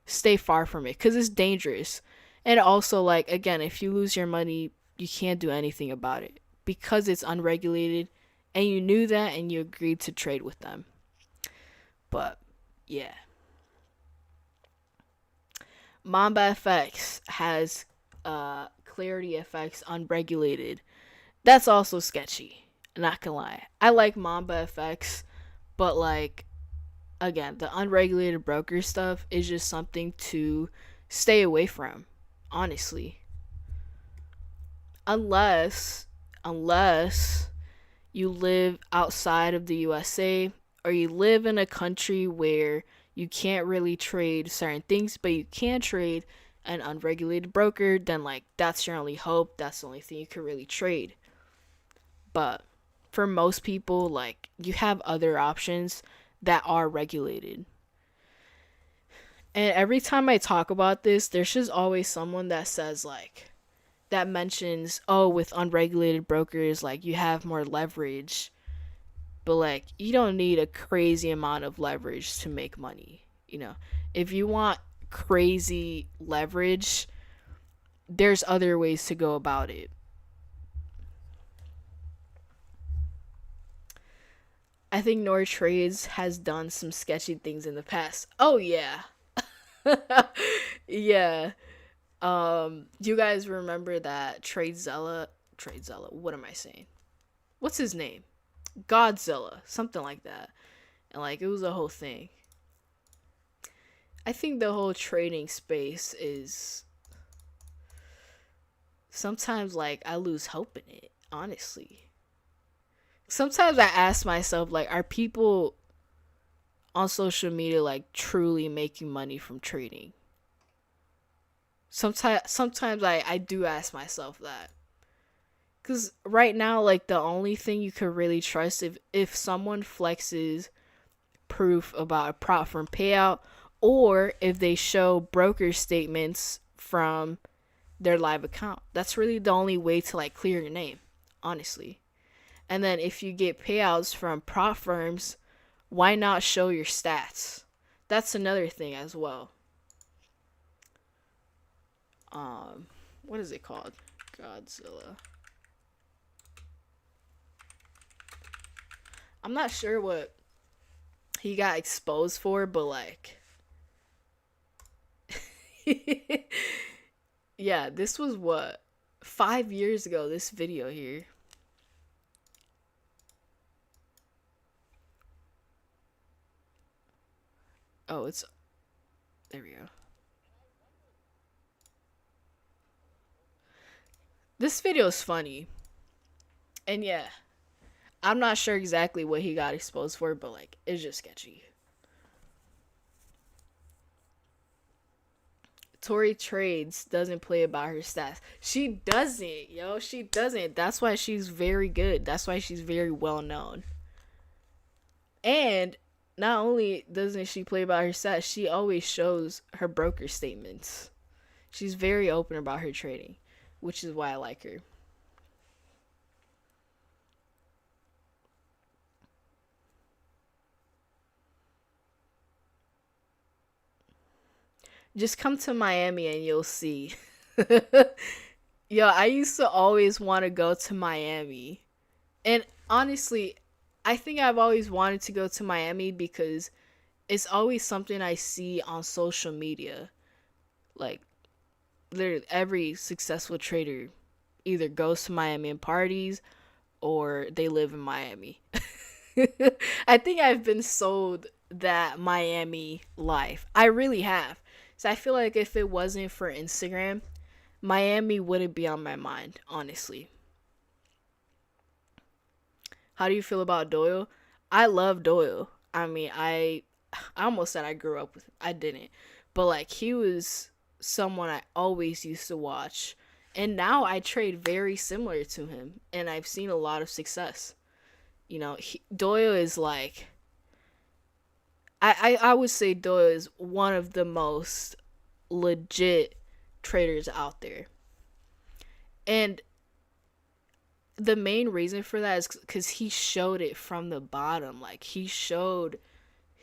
stay far from it because it's dangerous. And also, like, again, if you lose your money, you can't do anything about it because it's unregulated, and you knew that and you agreed to trade with them. But yeah, Mamba FX has Clarity FX unregulated. That's also sketchy. Not gonna lie, I like Mamba FX, but like, again, the unregulated broker stuff is just something to stay away from, honestly. Unless you live outside of the USA, or you live in a country where you can't really trade certain things, but you can trade an unregulated broker, then like that's your only hope. That's the only thing you can really trade. But for most people, like, you have other options that are regulated. And every time I talk about this, there's just always someone that says, like, that mentions, oh, with unregulated brokers, like, you have more leverage. But, like, you don't need a crazy amount of leverage to make money. You know, if you want crazy leverage, there's other ways to go about it. I think Nord Trades has done some sketchy things in the past. Oh, yeah. Yeah. Do you guys remember that Tradezilla, what am I saying? What's his name? Godzilla, something like that. And like, it was a whole thing. I think the whole trading space is, sometimes like I lose hope in it, honestly. Sometimes I ask myself, like, are people on social media like truly making money from trading? Sometimes I do ask myself that. Cause right now, like, the only thing you could really trust, if someone flexes proof about a prop firm payout, or if they show broker statements from their live account. That's really the only way to like clear your name, honestly. And then if you get payouts from prop firms, why not show your stats? That's another thing as well. What is it called? Godzilla. I'm not sure what he got exposed for, but like, yeah, this was what, 5 years ago. This video here. Oh, it's, there we go. This video is funny, and yeah, I'm not sure exactly what he got exposed for, but like, it's just sketchy. Tori Trades doesn't play about her stats. She doesn't, yo. She doesn't. That's why she's very good. That's why she's very well known. And not only doesn't she play about her stats, she always shows her broker statements. She's very open about her trading, which is why I like her. Just come to Miami and you'll see. Yo, I used to always want to go to Miami. And honestly, I think I've always wanted to go to Miami because it's always something I see on social media. Like, literally every successful trader either goes to Miami and parties, or they live in Miami. I think I've been sold that Miami life. I really have. So I feel like if it wasn't for Instagram, Miami wouldn't be on my mind, honestly. How do you feel about Doyle? I love Doyle. I mean, I almost said I grew up with him. I didn't. But like, he was someone I always used to watch. And now I trade very similar to him, and I've seen a lot of success. You know, Doyle is like, I would say Doyle is one of the most legit traders out there. And the main reason for that is because he showed it from the bottom. Like, he showed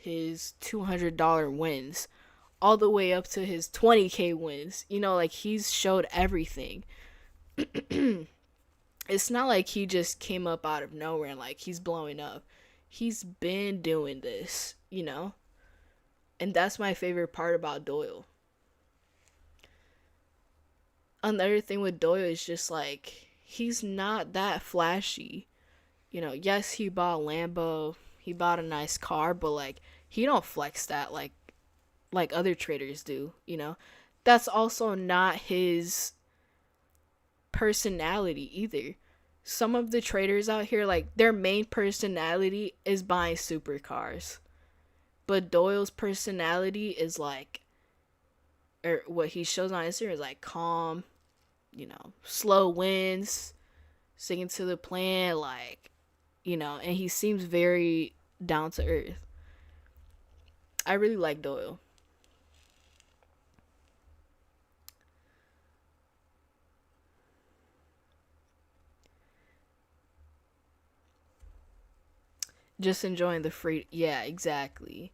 his $200 wins all the way up to his 20K wins. You know, like he's showed everything. It's not like he just came up out of nowhere and like he's blowing up. He's been doing this, you know? And that's my favorite part about Doyle. Another thing with Doyle is just like he's not that flashy. You know, yes, he bought Lambo, he bought a nice car, but like he don't flex that like other traders do, you know? That's also not his personality either. Some of the traders out here, like their main personality is buying supercars. But Doyle's personality is like, or what he shows on Instagram is like calm, you know, slow wins, sticking to the plan, like, you know, and he seems very down to earth. I really like Doyle. Just enjoying the free. Yeah, exactly.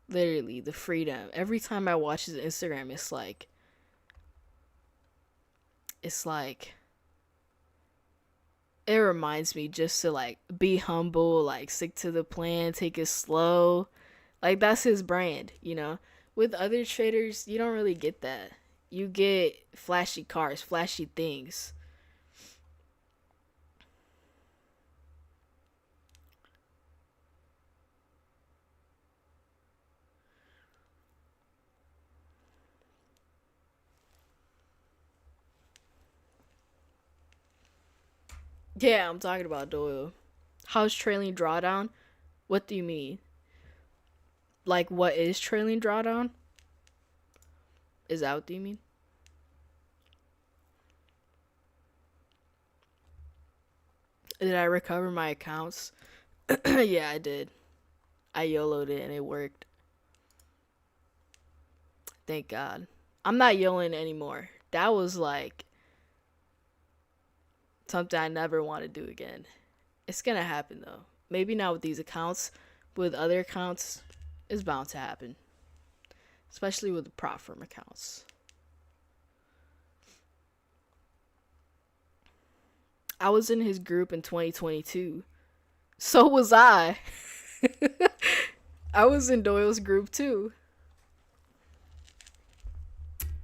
Literally, the freedom. Every time I watch his Instagram, it's like, it reminds me just to like be humble, like stick to the plan, take it slow. Like that's his brand, you know. With other traders, you don't really get that. You get flashy cars, flashy things. Yeah, I'm talking about Doyle. How's trailing drawdown? What do you mean? Like, what is trailing drawdown? Is that what you mean? Did I recover my accounts? Yeah, I did. I YOLO'd it and it worked. Thank God. I'm not YOLOing anymore. That was like something I never want to do again. It's gonna happen though. Maybe not with these accounts. With other accounts, it's bound to happen. Especially with the prop firm accounts. I was in his group in 2022. So was I. I was in Doyle's group too.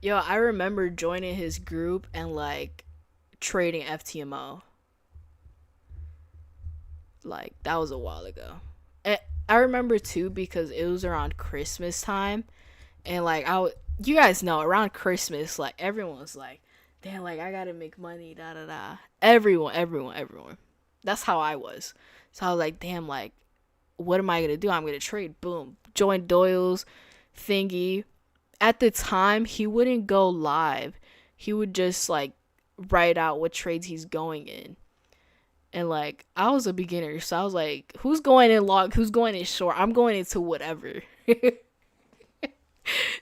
Yo, I remember joining his group and like trading FTMO. Like that was a while ago. And I remember too because it was around Christmas time, and like you guys know around Christmas, like everyone was like, "Damn, like I gotta make money." Da da da. Everyone. That's how I was. So I was like, "Damn, like what am I gonna do? I'm gonna trade." Boom, join Doyle's thingy. At the time, he wouldn't go live. He would just like write out what trades he's going in. And like I was a beginner, so I was like, who's going in long, who's going in short? I'm going into whatever.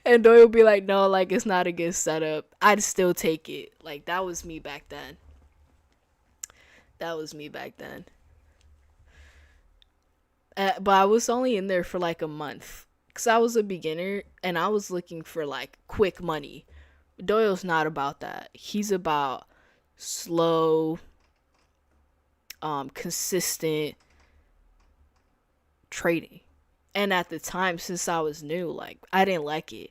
And Doyle would be like, no, like it's not a good setup. I'd still take it. Like that was me back then. That was me back then. But I was only in there for like a month. Because I was a beginner and I was looking for like quick money. Doyle's not about that. He's about slow, consistent trading. And at the time, since I was new, like I didn't like it.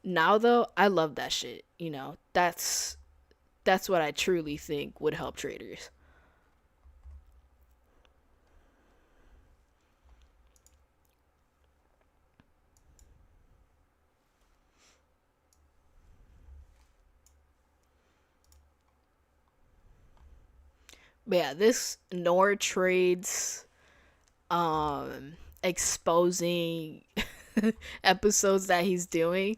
Now though, I love that shit. You know, that's what I truly think would help traders. But yeah, this Nord trades exposing episodes that he's doing.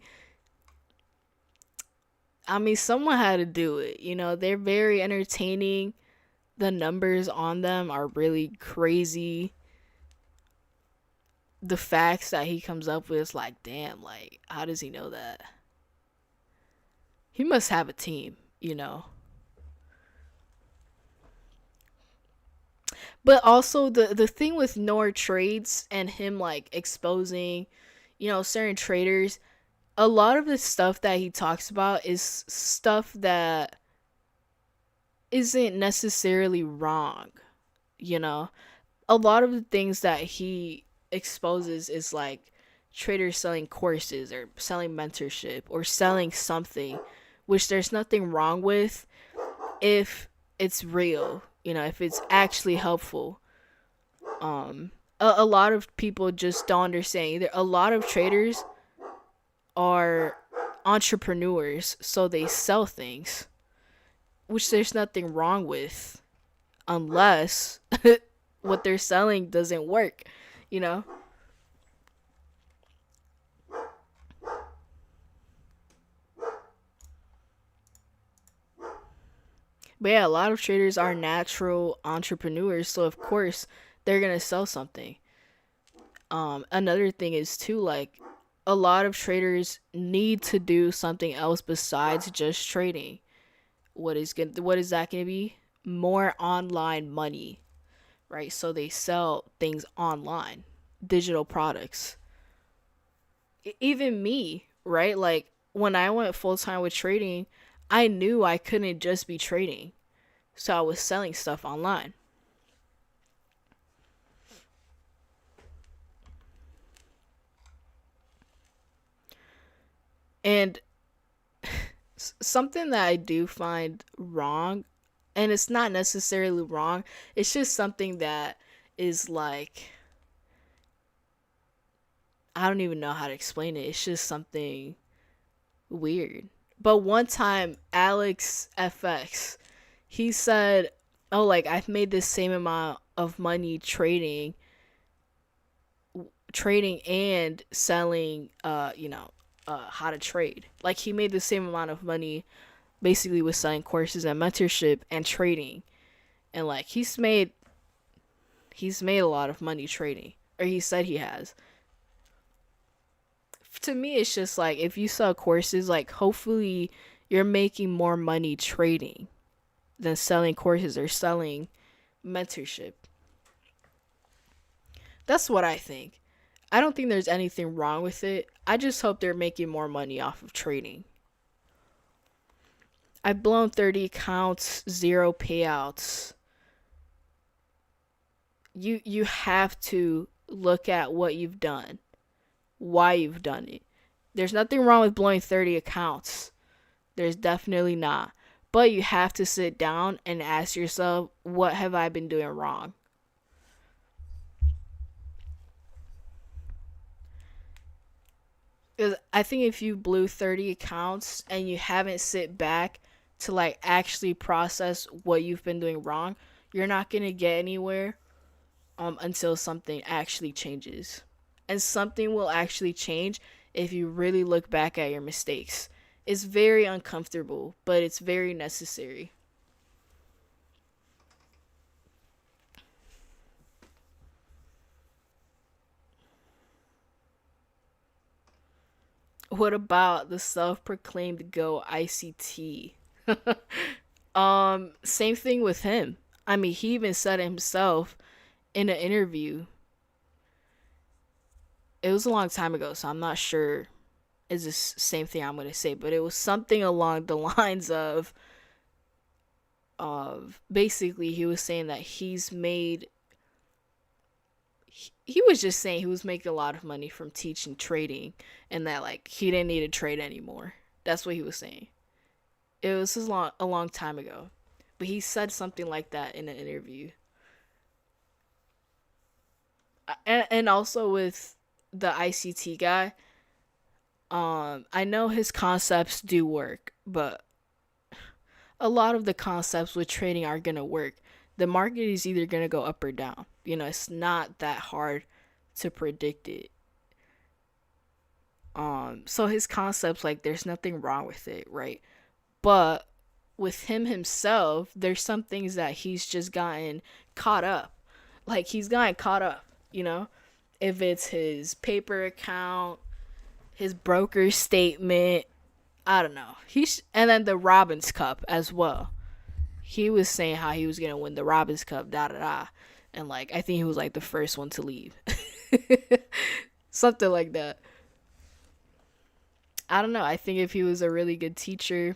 I mean, someone had to do it. You know, they're very entertaining. The numbers on them are really crazy. The facts that he comes up with is like, damn, like, how does he know that? He must have a team, you know. But also the thing with Nor trades and him like exposing, certain traders, a lot of the stuff that he talks about is stuff that isn't necessarily wrong, you know? A lot of the things that he exposes is like traders selling courses or selling mentorship or selling something, which there's nothing wrong with if it's real, if it's actually helpful. A lot of people just don't understand either. A lot of traders are entrepreneurs, so they sell things, which there's nothing wrong with, unless what they're selling doesn't work, you know? But yeah, a lot of traders are natural entrepreneurs, so of course they're gonna sell something. Another thing is too, like, a lot of traders need to do something else besides just trading. What is that gonna be? More online money, right? So they sell things online, digital products. Even me, right? Like when I went full time with trading, I knew I couldn't just be trading. So I was selling stuff online. And something that I do find wrong, and it's not necessarily wrong, it's just something that is like, I don't even know how to explain it. It's just something weird. But one time, Alex FX, he said, "Oh, like I've made the same amount of money trading and selling how to trade. Like he made the same amount of money basically with selling courses and mentorship and trading. And like he's made a lot of money trading, or he said he has. To me it's just like, if you sell courses, like hopefully you're making more money trading than selling courses or selling mentorship. That's what I think. I don't think there's anything wrong with it. I just hope they're making more money off of trading. I've blown 30 accounts, zero payouts. You have to look at what you've done, why you've done it. There's nothing wrong with blowing 30 accounts. There's definitely not. But you have to sit down and ask yourself, what have I been doing wrong? Because I think if you blew 30 accounts and you haven't sit back to like actually process what you've been doing wrong, you're not going to get anywhere until something actually changes. And something will actually change if you really look back at your mistakes. It's very uncomfortable, but it's very necessary. What about the self-proclaimed Go ICT? Same thing with him. I mean, he even said it himself in an interview. It was a long time ago, so I'm not sure is the same thing I'm gonna say, but it was something along the lines of basically he was saying that he was just saying he was making a lot of money from teaching trading, and that like he didn't need to trade anymore. That's what he was saying. It was a long time ago, but he said something like that in an interview. And also with the ICT guy, I know his concepts do work, but a lot of the concepts with trading are gonna work. The market is either gonna go up or down. It's not that hard to predict it. So his concepts, like, there's nothing wrong with it, right? But with him himself, there's some things that he's just gotten caught up. Like he's gotten caught up, you know? If it's his paper account, his broker statement, I don't know. And then the Robbins Cup as well. He was saying how he was gonna win the Robbins Cup, da da da. and like I think he was like the first one to leave. Something like that. I don't know. I think if he was a really good teacher,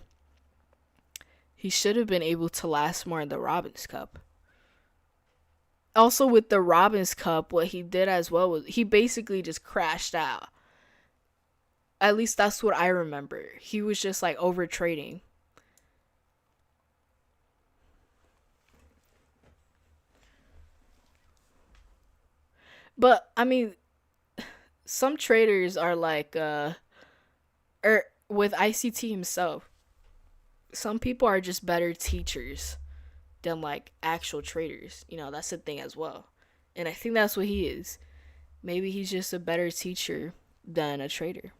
he should have been able to last more in the Robbins Cup. Also, with the Robbins Cup, what he did as well was he basically just crashed out. At least that's what I remember. He was just like over trading. But I mean, some traders are like, with ICT himself, some people are just better teachers than like actual traders. That's the thing as well. And I think that's what he is. Maybe he's just a better teacher than a trader.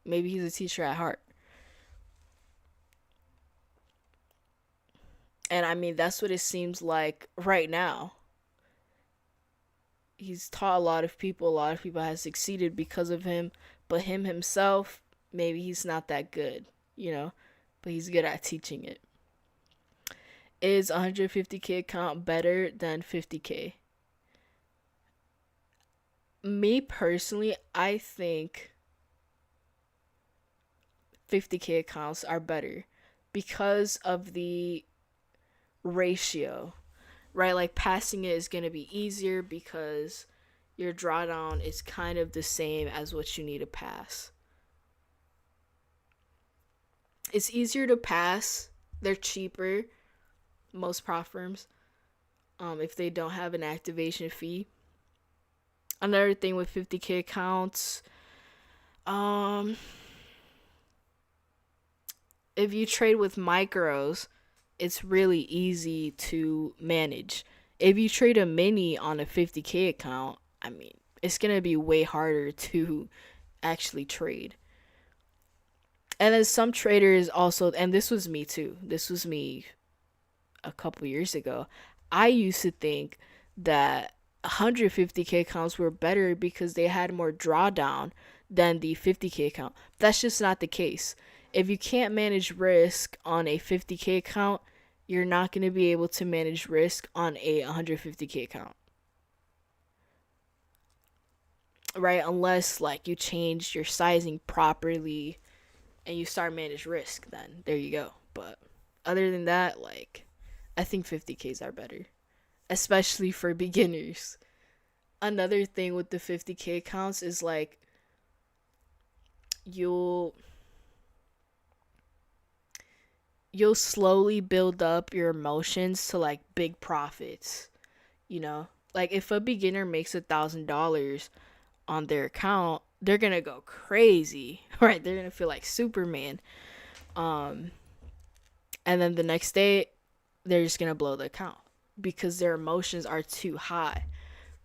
Maybe he's a teacher at heart. And I mean, that's what it seems like right now. He's taught a lot of people. A lot of people have succeeded because of him. But him himself, maybe he's not that good, but he's good at teaching it. Is 150K account better than 50K? Me personally, I think 50K accounts are better because of the ratio, right? Like passing it is going to be easier because your drawdown is kind of the same as what you need to pass. It's easier to pass. They're cheaper, most prop firms, if they don't have an activation fee. Another thing with 50K accounts, if you trade with micros, it's really easy to manage. If you trade a mini on a 50K account, I mean, it's going to be way harder to actually trade. And then some traders also, and this was me too. This was me a couple years ago. I used to think that 150K accounts were better because they had more drawdown than the 50K account. That's just not the case. If you can't manage risk on a 50K account, you're not going to be able to manage risk on a 150K account. Right? Unless like you change your sizing properly and you start manage risk, then there you go. But other than that, like I think 50Ks are better, especially for beginners. Another thing with the 50K accounts is like you'll slowly build up your emotions to like big profits. Like if a beginner makes $1,000 on their account, they're gonna go crazy, right? They're gonna feel like Superman. And then the next day, they're just gonna blow the account because their emotions are too high.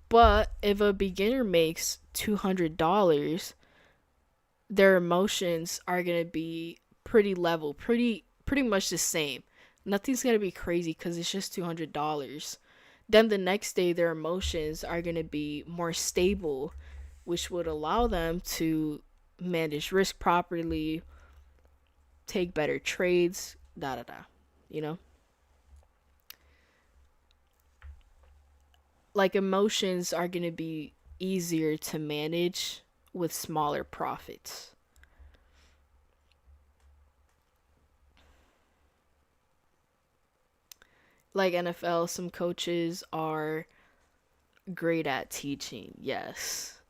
But if a beginner makes $200, their emotions are gonna be pretty level, pretty much the same. Nothing's gonna be crazy because it's just $200. Then the next day, their emotions are gonna be more stable, which would allow them to manage risk properly, take better trades, da da da. You know? Like emotions are going to be easier to manage with smaller profits. Like NFL, some coaches are great at teaching. Yes.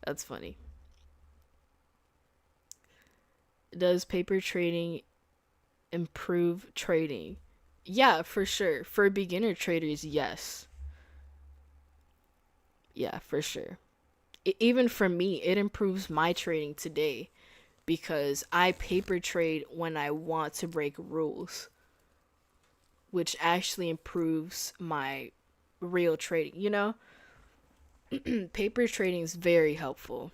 That's funny. Does paper trading improve trading? Yeah, for sure. For beginner traders, yes. Yeah, for sure. Even for me, it improves my trading today because I paper trade when I want to break rules, which actually improves my real trading, Paper trading is very helpful.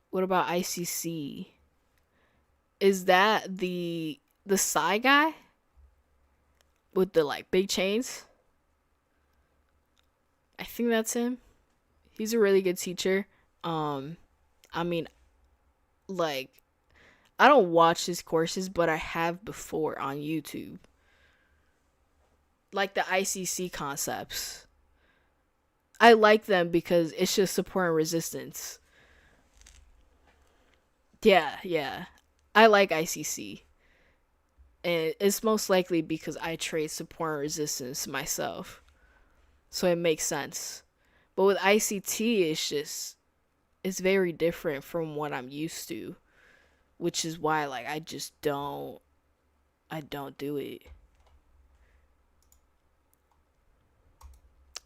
What about ICC? Is that the Psy guy with the like big chains? I think that's him. He's a really good teacher. I mean, like I don't watch his courses, but I have before on YouTube. Like the ICC concepts. I like them because it's just support and resistance. Yeah, yeah. I like ICC. And it's most likely because I trade support and resistance myself. So it makes sense. But with ICT, it's very different from what I'm used to, which is why like I don't do it.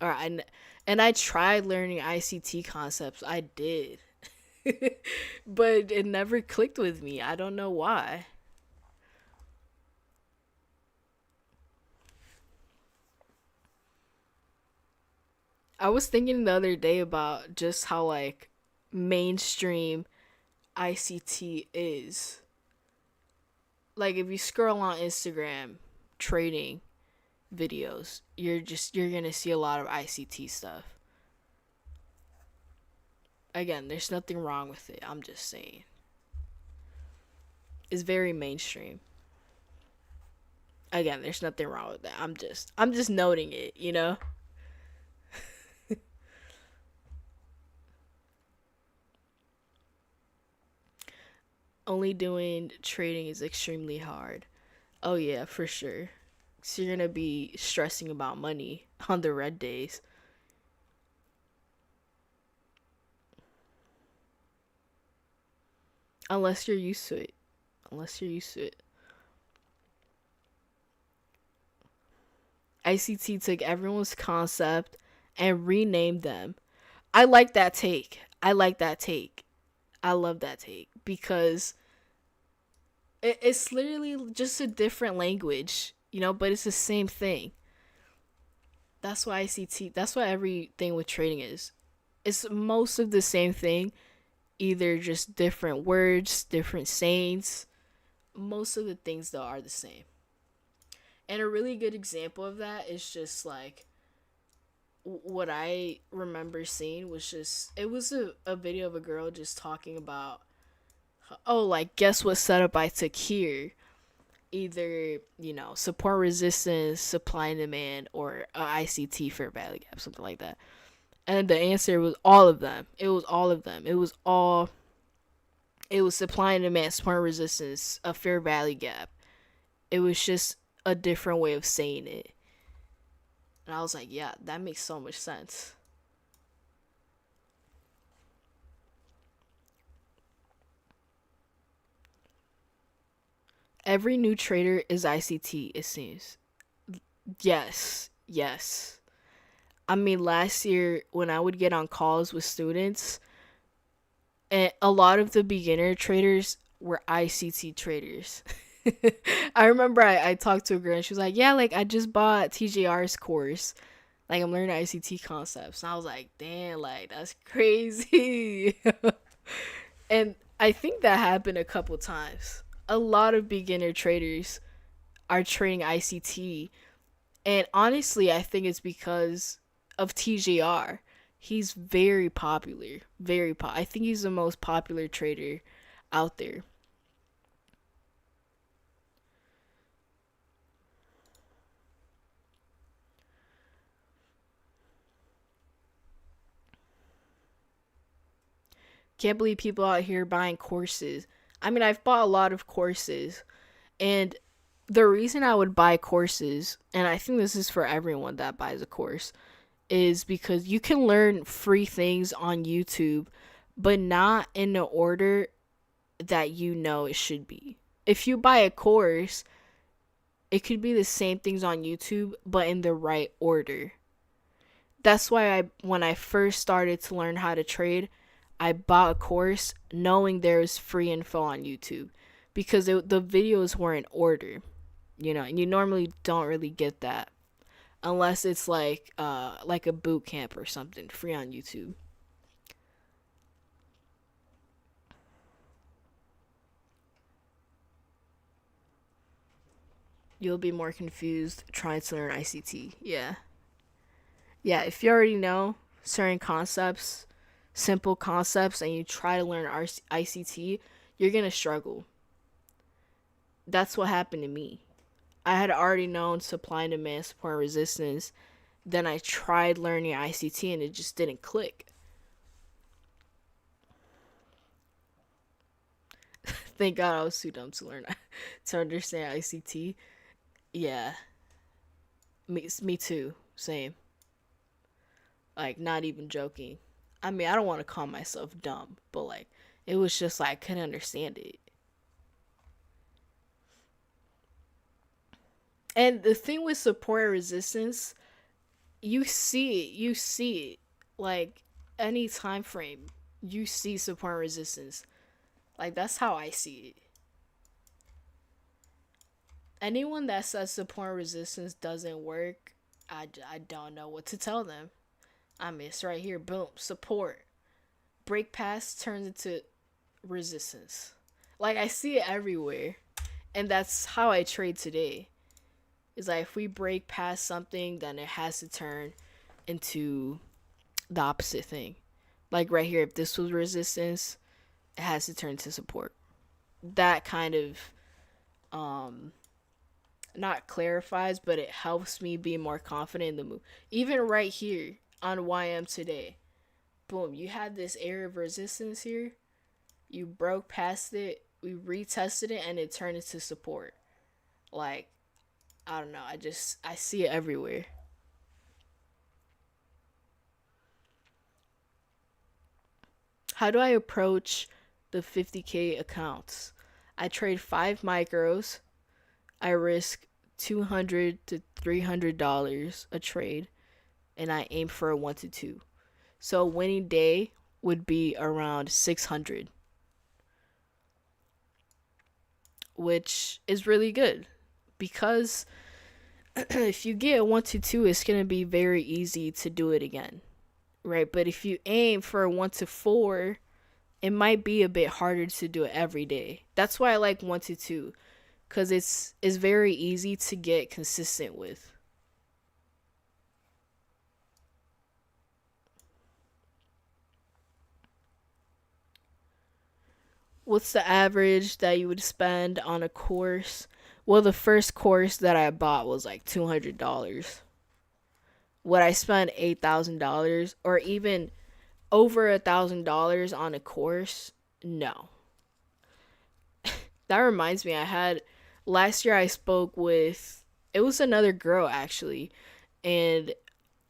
All right, and I tried learning ICT concepts. I did. But it never clicked with me. I don't know why. I was thinking the other day about just how like mainstream ICT is. Like if you scroll on Instagram trading videos, you're going to see a lot of ICT stuff. Again, there's nothing wrong with it. I'm just saying. It's very mainstream. Again, there's nothing wrong with that. I'm just noting it, you know? Only doing trading is extremely hard. Oh yeah, for sure. So you're gonna be stressing about money on the red days. Unless you're used to it. Unless you're used to it. ICT took everyone's concept and renamed them. I like that take. I like that take. I love that take because it's literally just a different language, you know, but it's the same thing. That's why ICT, that's what everything with trading is. It's most of the same thing, either just different words, different sayings. Most of the things, though, are the same. And a really good example of that is just like what I remember seeing was just, it was a video of a girl just talking about, oh, like, guess what setup I took here? Either, you know, support resistance, supply and demand, or ICT fair value gap, something like that. And the answer was all of them. It was all of them. It was supply and demand, support and resistance, a fair value gap. It was just a different way of saying it. And I was like, yeah, that makes so much sense. Every new trader is ICT, it seems. Yes, yes. I mean, last year when I would get on calls with students, and a lot of the beginner traders were ICT traders. I remember I talked to a girl and she was like, yeah, like I just bought TJR's course. Like I'm learning ICT concepts. And I was like, damn, like that's crazy. And I think that happened a couple times. A lot of beginner traders are trading ICT. And honestly, I think it's because of TJR. He's very popular. I think he's the most popular trader out there. Can't believe people out here buying courses. I mean, I've bought a lot of courses, and the reason I would buy courses, and I think this is for everyone that buys a course, is because you can learn free things on YouTube, but not in the order that you know it should be. If you buy a course, it could be the same things on YouTube, but in the right order. That's why when I first started to learn how to trade, I bought a course knowing there was free info on YouTube because the videos were in order, you know, and you normally don't really get that unless it's like a boot camp or something free on YouTube. You'll be more confused trying to learn ICT. Yeah. Yeah, if you already know certain concepts, simple concepts, and you try to learn ICT, you're going to struggle. That's what happened to me. I had already known supply and demand, support and resistance. Then I tried learning ICT and it just didn't click. Thank God I was too dumb to learn to understand ICT. Yeah, me too. Same. Like, not even joking. I mean, I don't want to call myself dumb, but like, it was just like I couldn't understand it. And the thing with support and resistance, you see it, like any time frame, you see support and resistance. Like that's how I see it. Anyone that says support and resistance doesn't work, I don't know what to tell them. I mean, it's right here. Boom, support. Break pass turns into resistance. Like I see it everywhere, and that's how I trade today. Is like if we break past something, then it has to turn into the opposite thing. Like right here, if this was resistance, it has to turn to support. That kind of um not clarifies, but it helps me be more confident in the move. Even right here on YM today, boom, you had this area of resistance here. You broke past it. We retested it, and it turned into support. Like I don't know. I see it everywhere. How do I approach the 50K accounts? I trade 5 micros. I risk $200 to $300 a trade, and I aim for a 1 to 2. So a winning day would be around 600, which is really good because if you get a 1 to 2, it's gonna be very easy to do it again, right? But if you aim for a 1 to 4, it might be a bit harder to do it every day. That's why I like 1 to 2, because it's very easy to get consistent with. What's the average that you would spend on a course? Well, the first course that I bought was like $200. Would I spend $8,000 or even over $1,000 on a course? No. That reminds me, I had last year I spoke with, it was another girl actually, and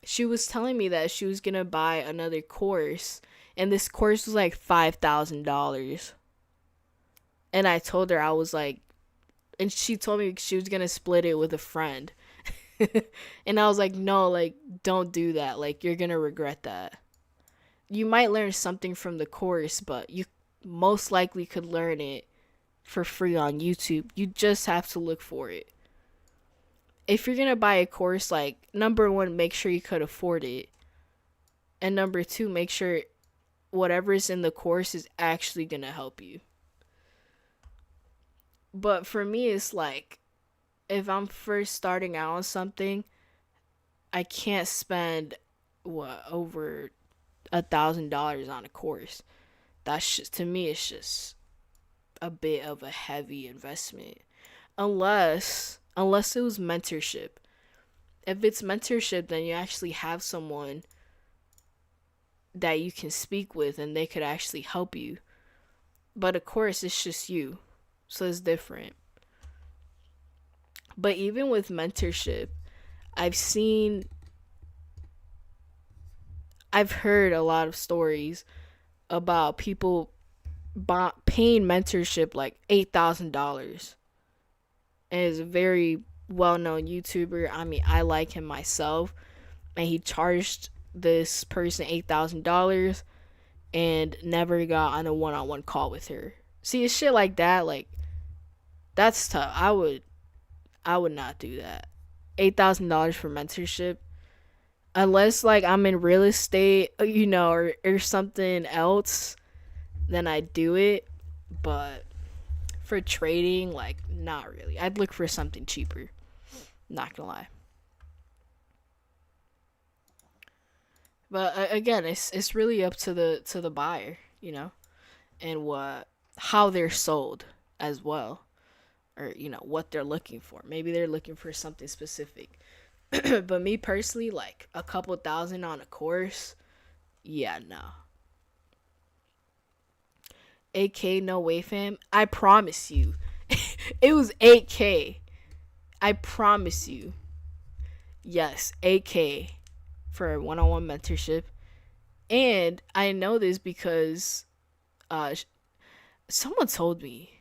she was telling me that she was gonna buy another course, and this course was like $5,000. And I told her, I was like, and she told me she was gonna split it with a friend. And I was like, no, like, don't do that. Like, you're gonna regret that. You might learn something from the course, but you most likely could learn it for free on YouTube. You just have to look for it. If you're gonna buy a course, like, number one, make sure you could afford it. And number two, make sure whatever's in the course is actually gonna help you. But for me, it's like, if I'm first starting out on something, I can't spend what over $1,000 on a course. That's just, to me, it's just a bit of a heavy investment. Unless it was mentorship. If it's mentorship, then you actually have someone that you can speak with and they could actually help you. But of course, it's just you. So it's different. But even with mentorship, I've seen, I've heard a lot of stories about people paying mentorship like $8,000. And is a very well known YouTuber. I mean, I like him myself. And he charged this person $8,000 and never got on a one-on-one call with her. See, it's shit like that. Like, that's tough. I would not do that. $8,000 for mentorship, unless like I'm in real estate, or something else, then I do it. But for trading, like, not really. I'd look for something cheaper. Not gonna lie. But again, it's really up to the buyer, and what how they're sold as well. or what they're looking for. Maybe they're looking for something specific. But me personally, like a couple thousand on a course, yeah, no. 8K, no way, fam. I promise you. It was 8K. I promise you. Yes, 8K for one-on-one mentorship. And I know this because someone told me.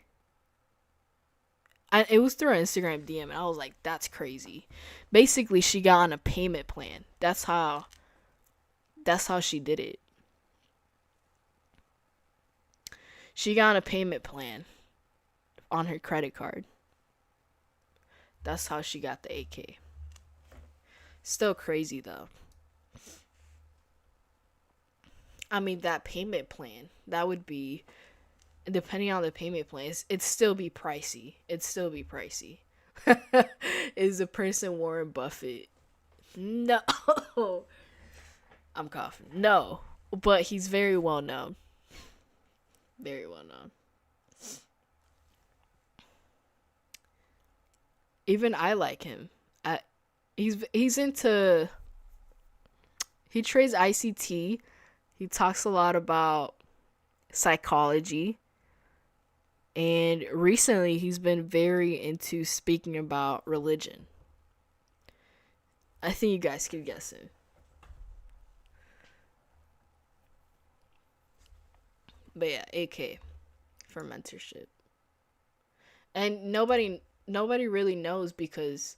It was through an Instagram DM, and I was like, that's crazy. Basically, she got on a payment plan. That's how she did it. She got on a payment plan on her credit card. That's how she got the 8K. Still crazy though. I mean, that payment plan, that would be, depending on the payment plans, it'd still be pricey. Is the person Warren Buffett? No. I'm coughing. No. But he's very well known. Very well known. Even I like him. He's into, he trades ICT. He talks a lot about psychology. And recently he's been very into speaking about religion. I think you guys can guess it. But yeah, 8K for mentorship. And nobody really knows because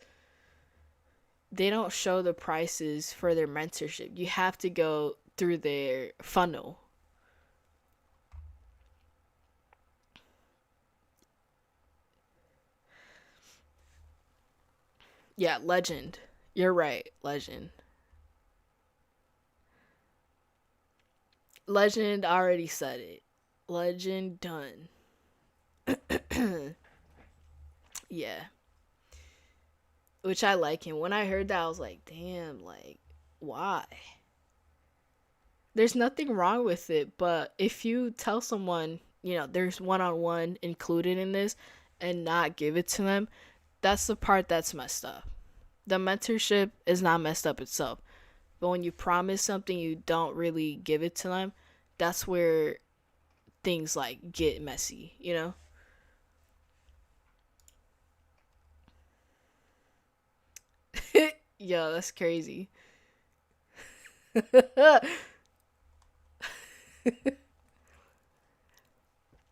they don't show the prices for their mentorship. You have to go through their funnel. Yeah, Legend. You're right, Legend. Legend already said it. Legend done. Yeah. Which I like him. When I heard that, I was like, damn, like, why? There's nothing wrong with it, but if you tell someone, there's one on one included in this and not give it to them, that's the part that's messed up. The mentorship is not messed up itself. But when you promise something, you don't really give it to them, that's where things like get messy. Yo, that's crazy.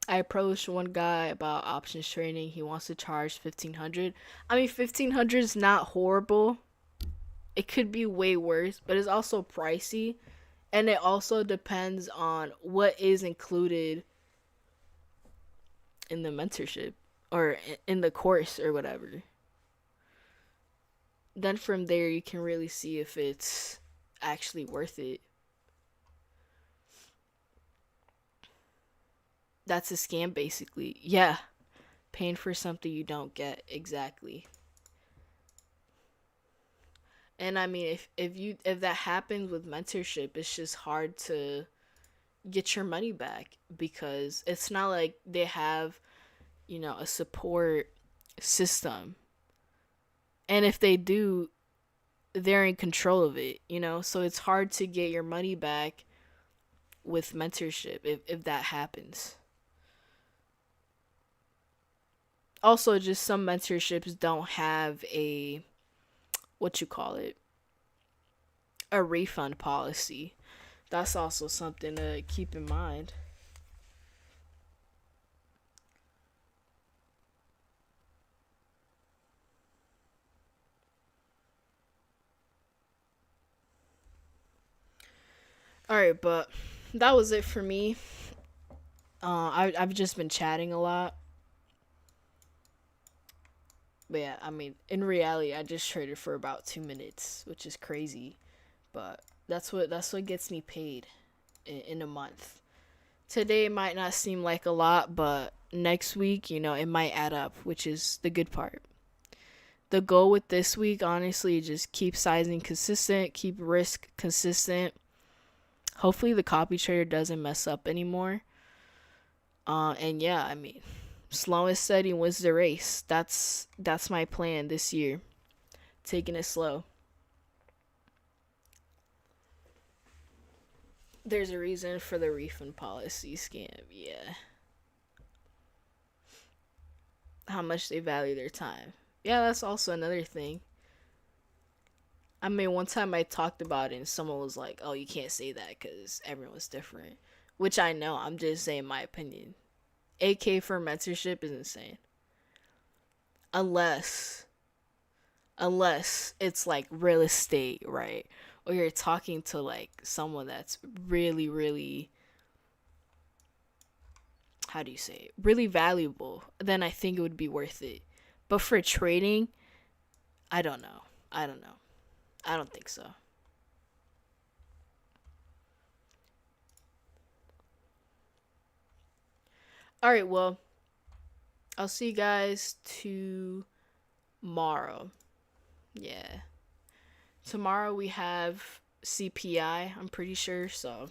I approached one guy about options trading. He wants to charge 1,500. I mean, 1,500 is not horrible. It could be way worse, but it's also pricey, and it also depends on what is included in the mentorship or in the course or whatever. Then from there you can really see if it's actually worth it. That's a scam basically. Yeah. Paying for something you don't get exactly. And I mean if that happens with mentorship, it's just hard to get your money back because it's not like they have, a support system. And if they do, they're in control of it. So it's hard to get your money back with mentorship if that happens. Also, just some mentorships don't have what you call it, a refund policy. That's also something to keep in mind. All right, but that was it for me. I've just been chatting a lot. But yeah, I mean, in reality, I just traded for about 2 minutes, which is crazy. But that's what gets me paid in a month. Today might not seem like a lot, but next week, it might add up, which is the good part. The goal with this week, honestly, is just keep sizing consistent, keep risk consistent. Hopefully, the copy trader doesn't mess up anymore. And yeah, I mean, Slow and steady wins the race. That's my plan this year. Taking it slow. There's a reason for the refund policy scam. Yeah. How much they value their time. Yeah, that's also another thing. I mean, one time I talked about it and someone was like, "Oh, you can't say that because everyone's different," which I know. I'm just saying my opinion. AK for mentorship is insane. Unless, unless it's like real estate, right? Or you're talking to like someone that's really, really, how do you say it? Really valuable, then I think it would be worth it. But for trading, I don't know. I don't know. I don't think so. All right, well, I'll see you guys tomorrow. Yeah. Tomorrow we have CPI, I'm pretty sure, so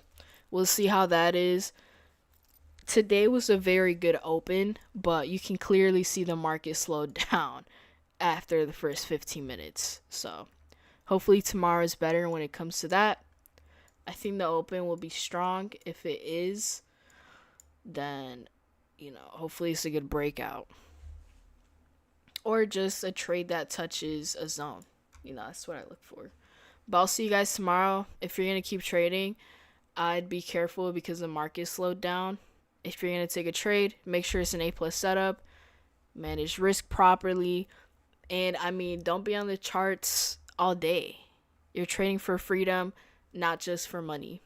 we'll see how that is. Today was a very good open, but you can clearly see the market slowed down after the first 15 minutes. So, hopefully tomorrow is better when it comes to that. I think the open will be strong. If it is, then hopefully it's a good breakout or just a trade that touches a zone. That's what I look for. But I'll see you guys tomorrow. If you're going to keep trading, I'd be careful because the market slowed down. If you're going to take a trade, make sure it's an A plus setup, manage risk properly, and I mean, don't be on the charts all day. You're trading for freedom, not just for money.